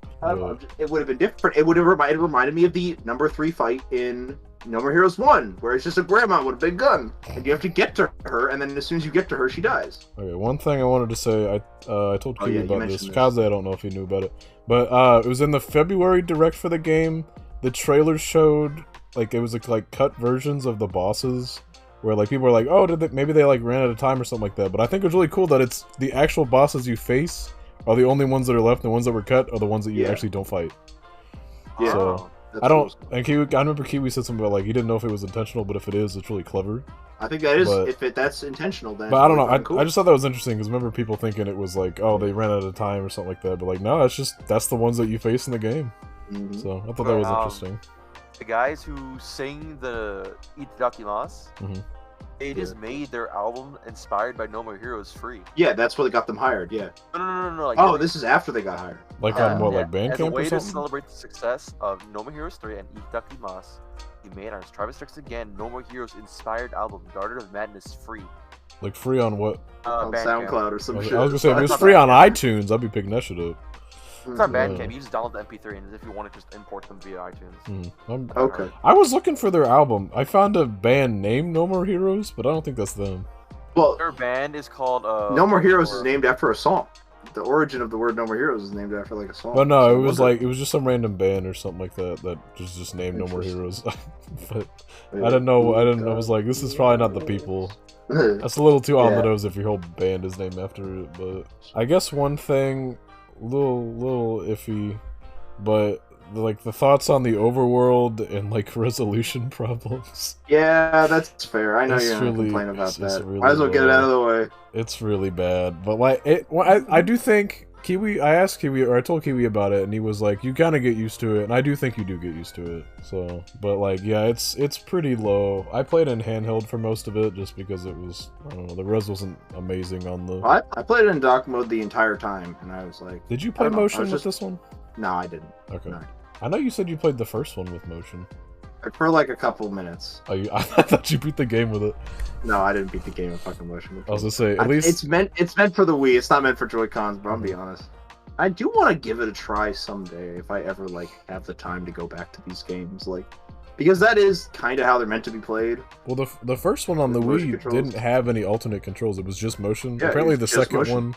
It would have been different. It would have reminded me of the number 3 fight in No More Heroes 1, where it's just a grandma with a big gun, and you have to get to her, and then as soon as you get to her, she dies. Okay, one thing I wanted to say, I told Kiwi about this. Kaze, I don't know if he knew about it, but it was in the February Direct for the game. The trailer showed, like, it was like cut versions of the bosses, where like people were like, oh, maybe they like ran out of time or something like that. But I think it was really cool that it's the actual bosses you face are the only ones that are left. And the ones that were cut are the ones that you actually don't fight. Yeah. So I don't. And Kiwi, I remember Kiwi said something about like he didn't know if it was intentional, but if it is, it's really clever. I think that is. That's intentional, then. But I don't know. Cool. I just thought that was interesting because remember people thinking it was like, oh, they ran out of time or something like that. But like, no, that's the ones that you face in the game. So I thought that was interesting. The guys who sing the ITADAKIMASU, they just made their album inspired by No More Heroes free. Yeah, that's what got them hired, yeah. No. Like, this is after they got hired. Like on what, like Bandcamp or something? As a way to celebrate the success of No More Heroes 3 and ITADAKIMASU, he made on his Travis Strikes Again No More Heroes inspired album, Garden of Madness free. Like free on what? On SoundCloud or some shit. I was gonna say, if it was free on iTunes, I'd be picking that shit up. It's on Bandcamp. You just download the MP3, and if you want to just import them via iTunes. Okay. I was looking for their album. I found a band named No More Heroes, but I don't think that's them. Well, their band is called No More Heroes is named after a song. The origin of the word No More Heroes is named after like a song. But no, it was just some random band or something like that that was just named No More Heroes. But I didn't know. I was like, this is probably not the people. That's a little too on the nose if your whole band is named after it. But I guess one thing. Little iffy, but like the thoughts on the overworld and like resolution problems. Yeah, that's fair. I know you're gonna complain about that. Really might as well get it out of the way. It's really bad, but like I do think Kiwi. I asked Kiwi, or I told Kiwi about it, and he was like, "You kind of get used to it," and I do think you do get used to it. So, but like, yeah, it's pretty low. I played in handheld for most of it just because it was, I don't know, the res wasn't amazing on the. I played it in dock mode the entire time, and I was like, "Did you play motion with this one?" No, I didn't. Okay. No. I know you said you played the first one with motion. For like a couple minutes. Oh, I thought you beat the game with it. No, I didn't beat the game with fucking motion. I was gonna say, at least... It's meant for the Wii, it's not meant for Joy-Cons, but I'll be honest. I do want to give it a try someday, if I ever, like, have the time to go back to these games, like... Because that is kind of how they're meant to be played. Well, the first one on the Wii didn't have any alternate controls, it was just motion. Yeah, apparently the second one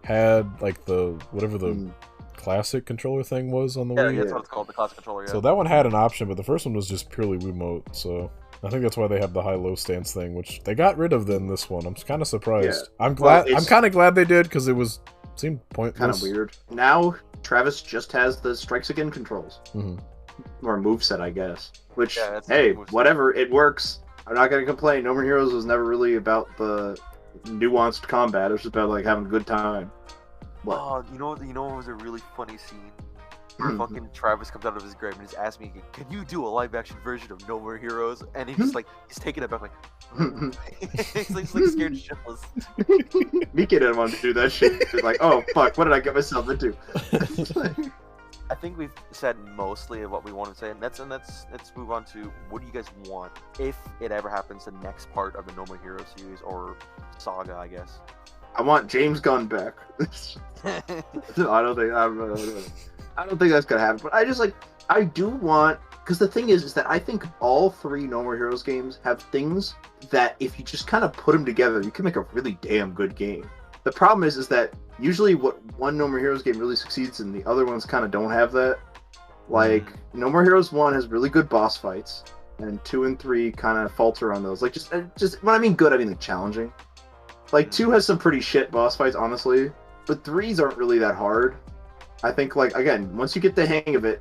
had, like, whatever the classic controller thing was on the Wii. Yeah, that's what it's called, the classic controller, yeah. So that one had an option, but the first one was just purely Wiimote, so... I think that's why they have the high-low stance thing, which they got rid of in this one. I'm kind of surprised. Yeah. I'm kind of glad they did, because seemed pointless. Kind of weird. Now, Travis just has the Strikes Again controls. Or moveset, I guess. Which, hey, whatever, it works. I'm not going to complain. No More Heroes was never really about the nuanced combat. It was just about, like, having a good time. What? Oh, you know what was a really funny scene? Where fucking Travis comes out of his grave and he's asking me, can you do a live-action version of No More Heroes? And he's just like, he's taking it back like... he's like scared shitless. Me didn't want to do that shit. He's like, oh, fuck, what did I get myself into? I think we've said mostly of what we want to say, and let's move on to what do you guys want if it ever happens, the next part of the No More Heroes series or saga, I guess. I want James Gunn back. I don't think that's gonna happen. But I do want, because the thing is that I think all three No More Heroes games have things that if you just kind of put them together, you can make a really damn good game. The problem is that usually what one No More Heroes game really succeeds in, the other ones kind of don't have that. Like, No More Heroes 1 has really good boss fights, and 2 and 3 kind of falter on those. Like, just when I mean good, I mean like challenging. Like, 2 has some pretty shit boss fights, honestly, but 3s aren't really that hard. I think, like, again, once you get the hang of it,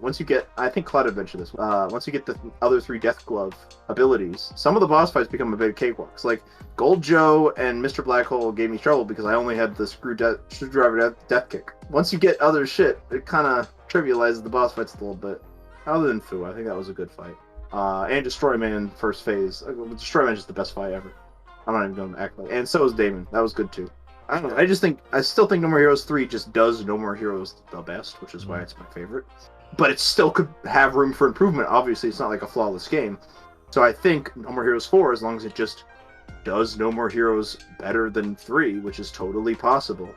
I think Cloudhead mentioned this, once you get the other 3 Death Glove abilities, some of the boss fights become a bit cakewalks. Like, Gold Joe and Mr. Black Hole gave me trouble because I only had the Screwdriver Death Kick. Once you get other shit, it kind of trivializes the boss fights a little bit. Other than Fu, I think that was a good fight. And Destroy Man first phase. Destroy Man is just the best fight ever. I'm not even going to act like it. And so is Damon. That was good, too. I don't know. I still think No More Heroes 3 just does No More Heroes the best, which is why it's my favorite. But it still could have room for improvement. Obviously, it's not like a flawless game. So I think No More Heroes 4, as long as it just does No More Heroes better than 3, which is totally possible,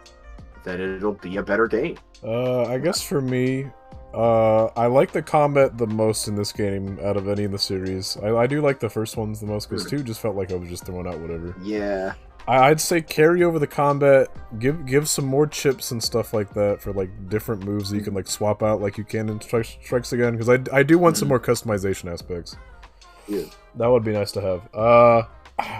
then it'll be a better game. I guess for me, I like the combat the most in this game out of any in the series. I do like the first ones the most, because 2 just felt like I was just throwing out whatever. Yeah. I'd say carry over the combat, give some more chips and stuff like that for like different moves that you can like swap out like you can in Strikes Again, because I do want some more customization aspects. Yeah. That would be nice to have.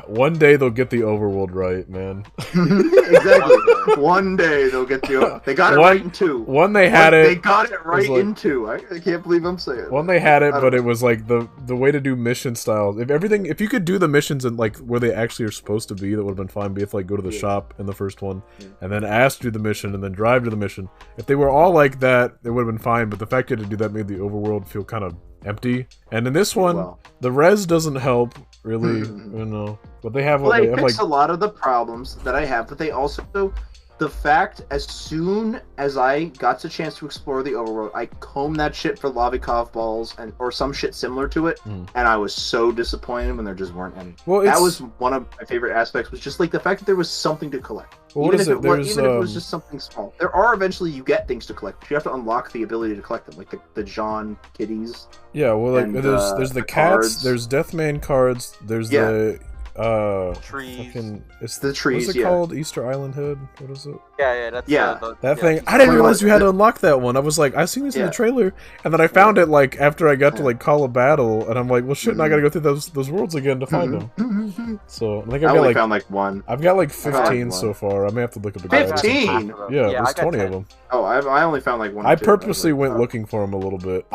One day they'll get the overworld right, man. Exactly. One day they'll get the. They got it right in 2. They had it. They got it right in 2. I can't believe I'm saying. They had it, but it was like the way to do mission styles. If you could do the missions in like where they actually are supposed to be, that would have been fine. But you have to like go to the shop in the first one, and then ask to do the mission, and then drive to the mission. If they were all like that, it would have been fine. But the fact you had to do that made the overworld feel kind of empty. And in this one, the res doesn't help really, you know. But they have fix a lot of the problems that I have, but they also, the fact, as soon as I got the chance to explore the overworld, I combed that shit for Lavikov balls or some shit similar to it, and I was so disappointed when there just weren't any. Well, that was one of my favorite aspects, was just like the fact that there was something to collect. Well, even if it was just something small. There are eventually you get things to collect, but you have to unlock the ability to collect them, like the John kitties. Yeah, well, like there's the cats, cards. There's Deathman cards, there's the trees. It's the trees. What's it called? Easter Island Head? What is it? That's that thing. I didn't realize you had to unlock that one. I was like, I've seen this in the trailer, and then I found it like after I got to like call a battle, and I'm like, well, shit, now I gotta go through those worlds again to find them. So I think I only found like 1. I've got like 15 so far. I may have to look up a 15. Yeah, there's 20 of them. Oh, I only found like 1. I purposely went looking for them a little bit.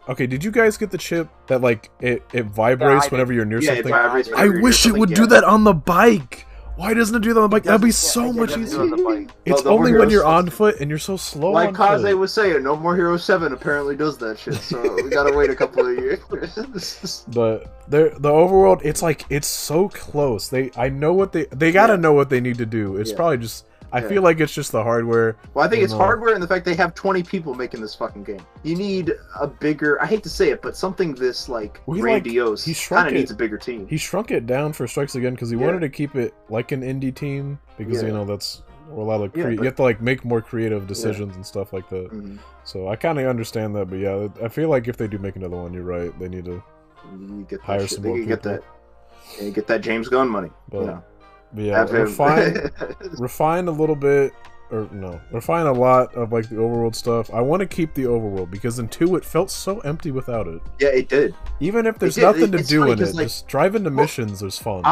Okay, did you guys get the chip that like it vibrates whenever you're near something? I wish it would do that on the bike. Why doesn't it do that on the bike? That'd be so much easier. It's only when you're on foot and you're so slow. Like Kaze was saying, No More Heroes 7 apparently does that shit, so we gotta wait a couple of years. But the overworld, it's like, it's so close. They gotta know what they need to do. It's probably just I feel like it's just the hardware. Well, I think it's hardware and the fact they have 20 people making this fucking game. You need a bigger, I hate to say it, but something this, like, grandiose kind of needs a bigger team. He shrunk it down for Strikes Again because he wanted to keep it like an indie team because, you know, that's a lot of, you have to, like, make more creative decisions and stuff like that. So I kind of understand that, but yeah, I feel like if they do make another one, you're right, they need to hire some more people. Get that James Gunn money. But, you know. But yeah, refine a little bit, or no, refine a lot of like the overworld stuff. I want to keep the overworld because in 2 it felt so empty without it. Yeah, it did. Even if there's nothing to do in it, like, just drive into missions is fun.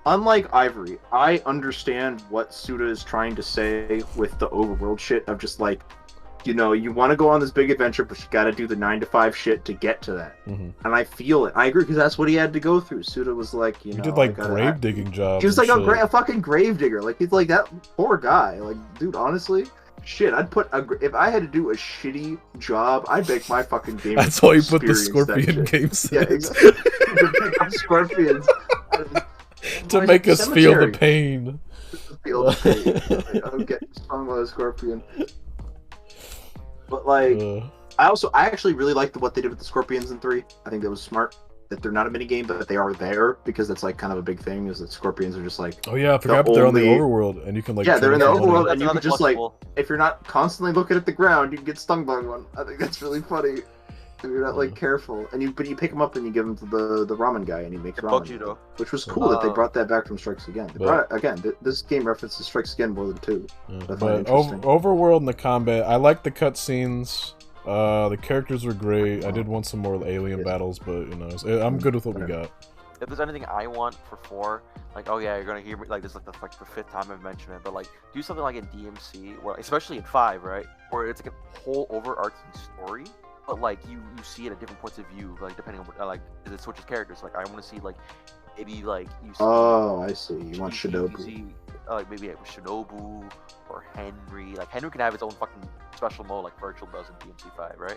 Unlike Ivory, I understand what Suda is trying to say with the overworld shit of just like, you know, you want to go on this big adventure, but you got to do the 9 to 5 shit to get to that. And I feel it. I agree because that's what he had to go through. Suda was like, you know, he did like grave digging jobs. He was like a fucking grave digger. Like he's like that poor guy. Like, dude, honestly, shit, I'd put if I had to do a shitty job, I'd make my fucking game. That's why you put the Scorpion games. Yeah, exactly. To pick up scorpions to make us feel the pain. Feel the pain. I'm getting stung by a scorpion. But like, I actually really liked what they did with the Scorpions in 3. I think that was smart. That they're not a mini game, but they are there because that's like kind of a big thing. Is that Scorpions are just like, oh yeah, I forgot they're on the overworld and you can like they're in the overworld and you can just like, if you're not constantly looking at the ground, you can get stung by one. I think that's really funny. If you're not like careful, and you pick them up and you give them to the ramen guy and he makes ramen, which was cool that they brought that back from Strikes Again. They brought it, again, this game references Strikes Again more than 2. But overworld and the combat, I like the cutscenes. The characters were great. I did want some more alien battles, but you know, I'm good with what we got. If there's anything I want for 4, like, oh yeah, you're gonna hear me, like, this is like the 5th time I've mentioned it, but like, do something like in DMC, where, especially in 5, right, where it's like a whole overarching story, but like you see it at different points of view, like depending on what, like, it switches characters. Like I want to see like maybe like you see. Oh, I see. You want Shinobu? You see, like maybe like Shinobu or Henry. Like Henry can have his own fucking special mode, like Virgil does in DMC5, right?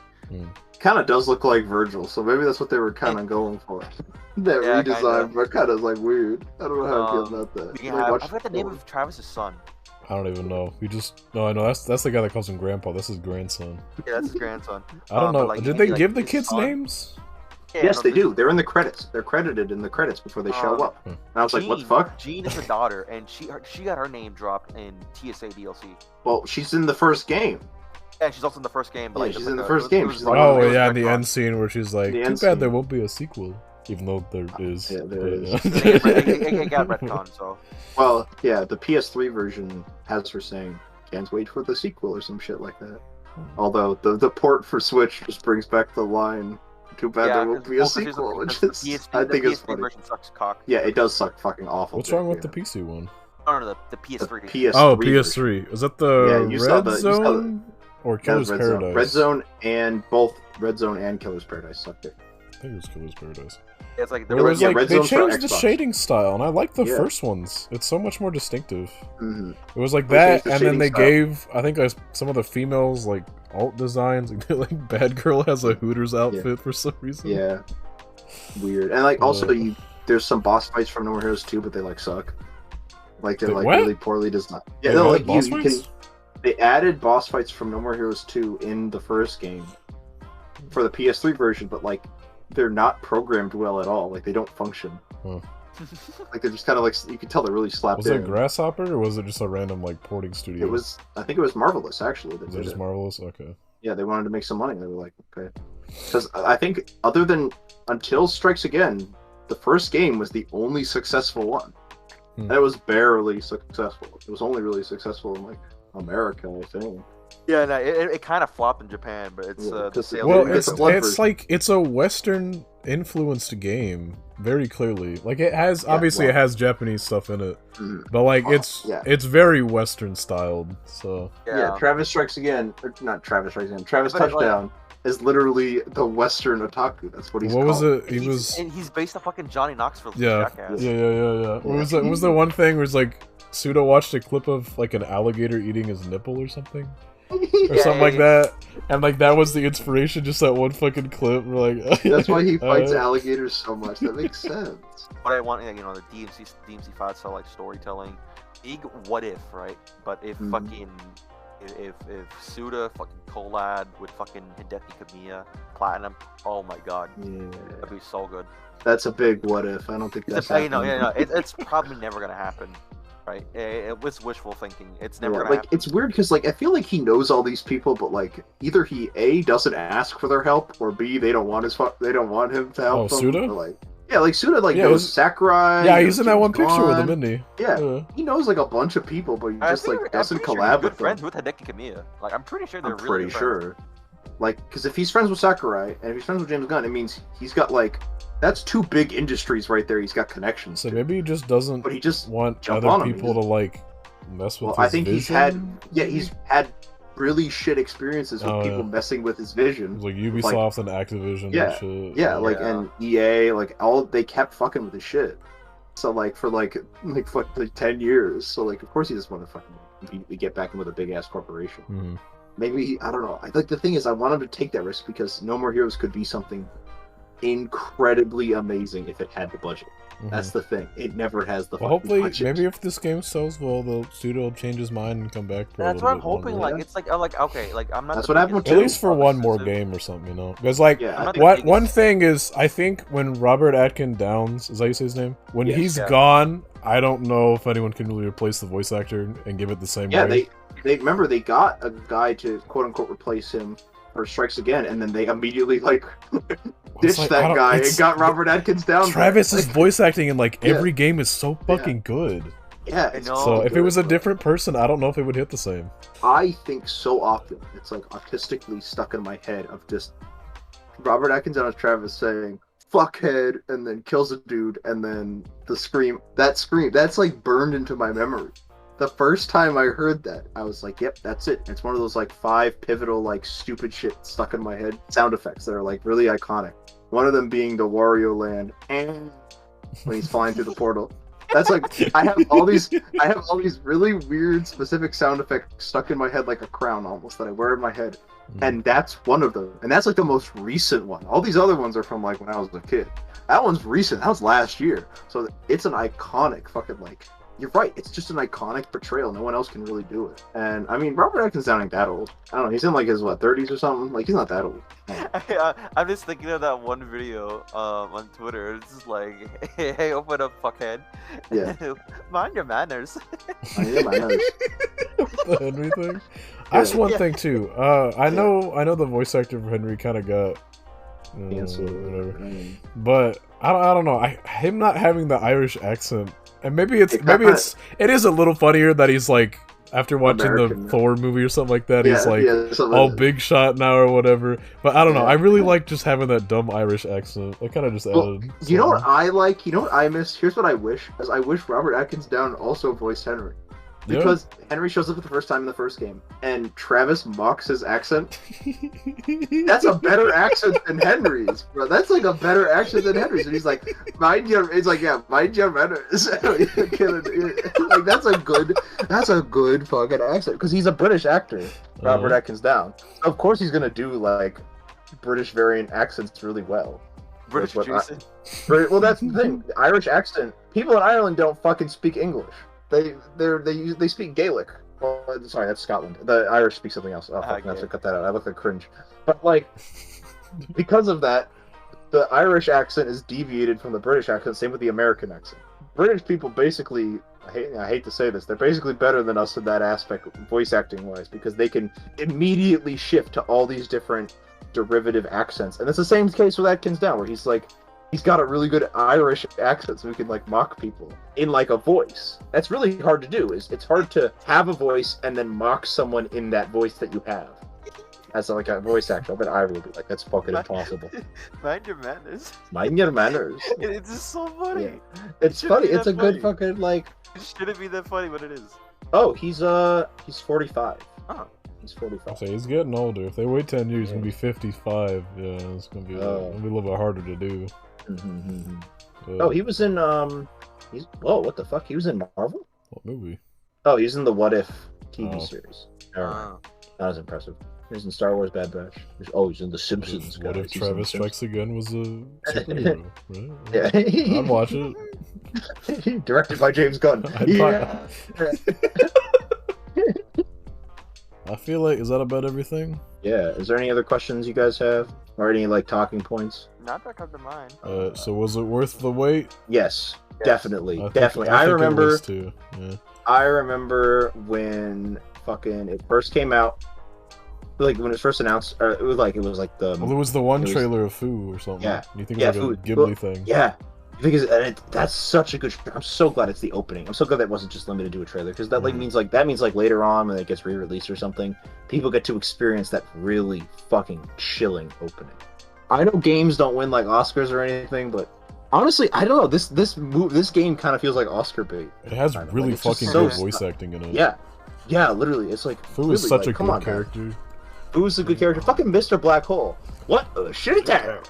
Kind of does look like Virgil, so maybe that's what they were kind of going for. That redesign, but kind of like weird. I don't know how I feel about that. I forgot the name of Travis's son. I don't even know. I know that's the guy that calls him Grandpa. That's his grandson. Yeah, that's his grandson. I don't know. Like, did they give the kids names? Yeah, yes, they do. They're in the credits. They're credited in the credits before they show up. And I was like, what the fuck? Jean is the daughter, and she got her name dropped in TSA DLC. Well, she's in the first game. Yeah, she's also in the first game. But yeah, she's in the first game. Oh, yeah, in the end scene where she's like, too bad there won't be a sequel. Even though there is. Yeah, there is. It got retconned, so. Well, yeah, the PS3 version has her saying, can't wait for the sequel or some shit like that. Although, the port for Switch just brings back the line, too bad there won't be a sequel, which is, I think it's funny. Version sucks cock. Yeah, it does suck fucking awful. What's wrong with the PC one? No, the PS3. PS3 oh, PS3 Is that the Red Zone? Or Killer's Paradise? Red Zone and both Red Zone and Killer's Paradise sucked it. I think it was Killer's Paradise. Yeah, it's like they changed the shading style, and I like the first ones. It's so much more distinctive. It was like that, and then they gave, I think, some of the females like alt designs. Like Bad Girl has a Hooters outfit for some reason. Yeah, weird. And like also, there's some boss fights from No More Heroes 2, but they like suck. Like they're like really poorly designed. Yeah, they're like they added boss fights from No More Heroes 2 in the first game for the PS3 version, but like they're not programmed well at all. Like they don't function. Like they're just kind of like, you can tell they're really slapped in. Was it Grasshopper or was it just a random like porting studio? It was. I think it was Marvelous actually. Was it just Marvelous? Okay. Yeah, they wanted to make some money. They were like, okay, because I think other than until Strikes Again, the first game was the only successful one. And it was barely successful. It was only really successful in like America, I think. Yeah, no, it kind of flopped in Japan, but it's it's like it's a Western influenced game, very clearly. Like it has obviously it has Japanese stuff in it, but like it's very Western styled. So Travis Strikes Again, or not Travis Strikes Again, Travis Touchdown is literally the Western otaku. That's what he's called. What was it? And he's based on fucking Johnny Knoxville. Yeah. What was the one thing where it's like Suda watched a clip of like an alligator eating his nipple or something? Or something like that, and like that was the inspiration, just that one fucking clip. We're like, that's why he fights alligators so much. That makes sense. What I want, the DMC5 style like storytelling, big what if, right? But if fucking if Suda fucking Collab with fucking Hideki Kamiya Platinum, oh my god, that'd be so good. That's a big what if. I don't think that's happening. It's probably never gonna happen, right? It was wishful thinking. It's never gonna happen. It's weird because like I feel like he knows all these people, but like either he A, doesn't ask for their help, or B, they don't want him to help them. Suda? Like, yeah, like Suda knows Sakurai. Yeah, he's in that one picture with him, isn't he? Yeah, he knows like a bunch of people, but he just like doesn't collab with them. Friends with Hideki Kamiya. Like I'm pretty sure they're really good friends. Like, because if he's friends with Sakurai and if he's friends with James Gunn, it means he's got like that's two big industries right there. He's got connections. So maybe he just doesn't. But he just want other people to like mess with. Well, I think he's had really shit experiences with people messing with his vision, like Ubisoft and Activision. Yeah, and shit. Like and EA, like they kept fucking with his shit. So like for like 10 years. So like of course he just want to fucking immediately get back in with a big ass corporation. Maybe I don't know. Like the thing is, I want him to take that risk because No More Heroes could be something incredibly amazing if it had the budget. That's the thing. It never has the. Well, hopefully, budget. Maybe if this game sells well, the studio will change his mind and come back. For That's a what I'm bit hoping. longer. Like it's like okay, like I'm not. That's what happened. At least for one more game or something, you know. Because like, one thing is, I think when Robert Atkin Downs, is that how you say his name? When he's gone, I don't know if anyone can really replace the voice actor and give it the same way. Yeah, they remember they got a guy to quote unquote replace him for Strikes Again, and then they immediately ditched that guy and got Robert Atkins down. Travis's voice acting in every game is so fucking good. Yeah, so if it was a different person, I don't know if it would hit the same. I think so often it's like autistically stuck in my head of just Robert Atkins Down as Travis saying "fuckhead" and then kills a dude, and then the scream that's like burned into my memory. The first time I heard that, I was like, yep, that's it. It's one of those 5 pivotal stupid shit stuck in my head sound effects that are really iconic. One of them being the Wario Land and when he's flying through the portal. That's I have all these really weird specific sound effects stuck in my head like a crown almost that I wear in my head. And that's one of them. And that's the most recent one. All these other ones are from when I was a kid. That one's recent. That was last year. So it's an iconic fucking you're right. It's just an iconic portrayal. No one else can really do it. And I mean, Robert Atkins sounding that old. I don't know. He's in his 30s or something. He's not that old. I'm just thinking of that one video on Twitter. It's just hey, open up, fuckhead. Yeah. Mind your manners. Mind your manners. The Henry thing. That's one thing too. I know the voice actor for Henry kind of got whatever. But I don't know. Him not having the Irish accent. And maybe it is a little funnier that he's after watching American, the Thor movie or something like that, he's all big shot now or whatever. But I don't know. I really like just having that dumb Irish accent. I kind of just added. You know what I like? You know what I miss? Here's what I wish: I wish Robert Atkins Down also voiced Henry. Because Henry shows up for the first time in the first game, and Travis mocks his accent. That's a better accent than Henry's, bro. That's a better accent than Henry's. And he's mind your manners. That's a good fucking accent. Because he's a British actor, Robert Atkins Down. So of course he's gonna do British variant accents really well. British Jason. Well, that's the thing. The Irish accent. People in Ireland don't fucking speak English. They speak Gaelic. Well, sorry, that's Scotland. The Irish speak something else. Oh, fuck, I have to cut that out. I look like cringe. But because of that, the Irish accent is deviated from the British accent. Same with the American accent. British people basically, I hate to say this, they're basically better than us in that aspect, voice acting wise, because they can immediately shift to all these different derivative accents, and it's the same case with Atkins Down, where he's got a really good Irish accent, so he can mock people in a voice. That's really hard to do. It's hard to have a voice and then mock someone in that voice that you have as a voice actor. But I will be that's fucking impossible. Mind your manners. Mind your manners. It's just so funny. Yeah. It's funny. It's a good fucking It shouldn't be that funny, but it is. Oh, he's 45. Oh. He's 45. So he's getting older. If they wait 10 years, he's gonna be 55. Yeah, it's gonna be a little bit harder to do. He was in what the fuck? He was in Marvel? What movie? Oh, he's in the What If TV series. That was impressive. He's in Star Wars Bad Batch. He's in The Simpsons. What if Travis Strikes Again was a superhero? Right? Yeah. I'd watch it. Directed by James Gunn. Yeah. I feel like, is that about everything? Yeah. Is there any other questions you guys have, or any like talking points? Not that come to mind. So was it worth the wait? Yes, definitely, I think definitely. it remember. was too. Yeah. I remember when fucking it first came out. Like when it was first announced, it was like the. Well, it was the one trailer of Fu or something. Yeah. You think it was like a Ghibli thing? Yeah. Because that's such a good. I'm so glad it's the opening. I'm so glad that wasn't just limited to a trailer, because that means later on when it gets re-released or something, people get to experience that really fucking chilling opening. I know games don't win like Oscars or anything, but honestly, I don't know. This game kind of feels like Oscar bait. It has really fucking good voice acting in it. Yeah, literally, it's like Fu is such a good character. Fu's a good character. Fucking Mr. Black Hole. What a shitty town.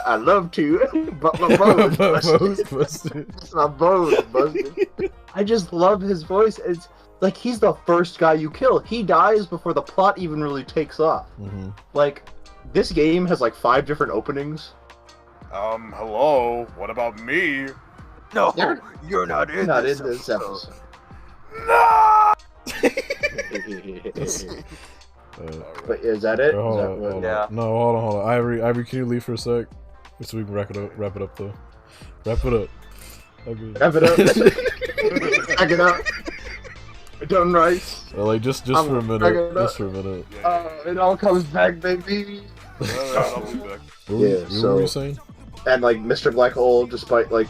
I love to, but my bones busted. My bones busted. I just love his voice. It's like he's the first guy you kill. He dies before the plot even really takes off. Like, this game has like 5 different openings. Hello? What about me? No, you're not in this episode. No! But is that it? Yeah. No, hold on. Ivory, can you leave for a sec? So we can wrap it up though. Wrap it up. Okay. Wrap it up. Back it up. Done right. Like just for a minute. Just for a minute. It all comes back, baby. I'll be back. What were you saying? And like Mr. Black Hole, despite like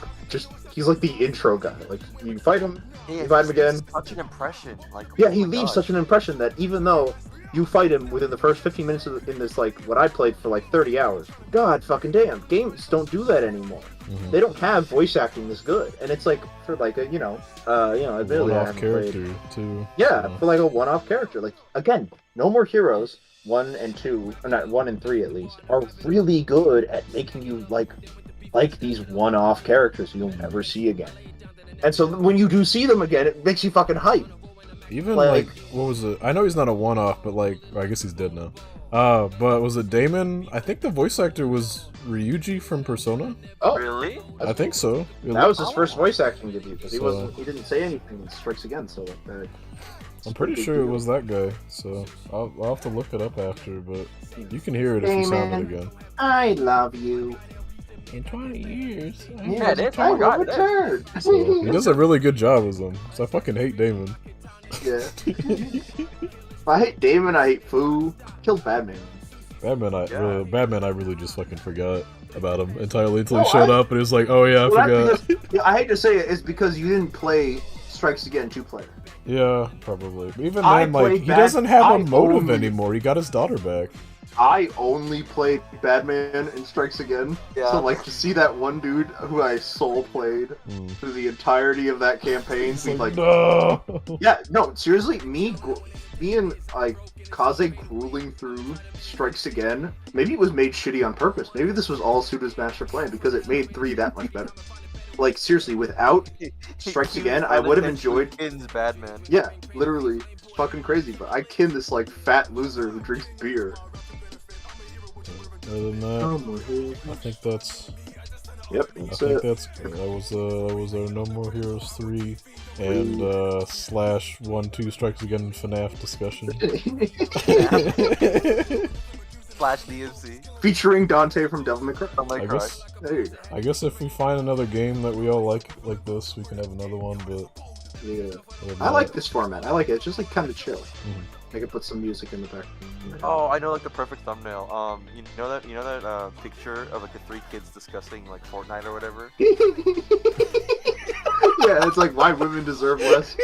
he's like the intro guy. Like you fight him, you fight him again. Such an impression. Like he leaves such an impression that even though you fight him within the first 15 minutes in this, like, what I played for like 30 hours. God fucking damn, games don't do that anymore. They don't have voice acting this good, and it's like for like a admittedly one-off character too. Yeah, for like a one-off character. Like again, No More Heroes 1 and 2, or not 1 and 3 at least, are really good at making you like these one-off characters you'll never see again. And so when you do see them again, it makes you fucking hype. Even like what was it? I know he's not a one-off, but like I guess he's dead now. But was it Damon? I think the voice actor was Ryuji from Persona. Oh, really? I think so. That was his first voice acting debut, because he didn't say anything in Strikes Again. So I'm pretty sure it was that guy. So I'll have to look it up after, but you can hear it if you sound it again. I love you. In 20 years, I will return. So, he does a really good job as him. So I fucking hate Damon. Yeah. If I hate Damon, I hate Fu. Killed Batman. Batman, I really just fucking forgot about him entirely until he showed up, and it was like, oh yeah, I forgot. I hate to say it, it's because you didn't play Strikes Again 2-player. Yeah, probably. But even then, like, he doesn't have a motive anymore. He got his daughter back. I only played Batman in Strikes Again, so like to see that one dude who I soul played through the entirety of that campaign, like, no! Yeah, no, seriously, me and like Kaze grueling through Strikes Again. Maybe it was made shitty on purpose. Maybe this was all Suda's master plan because it made 3 that much better. Like seriously, without Strikes Again, I would have enjoyed. Batman. Yeah, literally, fucking crazy. But I kin this like fat loser who drinks beer. Other than that, I think that's. Yep, that was our No More Heroes 3 and /1-2 Strikes Again FNAF discussion. Slash DMC. Featuring Dante from Devil May Cry. I guess if we find another game that we all like this, we can have another one. But yeah, I like this format. I like it. It's just like kind of chill. I can put some music in the background. Oh, I know, like the perfect thumbnail. You know that picture of like the 3 kids discussing like Fortnite or whatever. Yeah, it's like why women deserve less.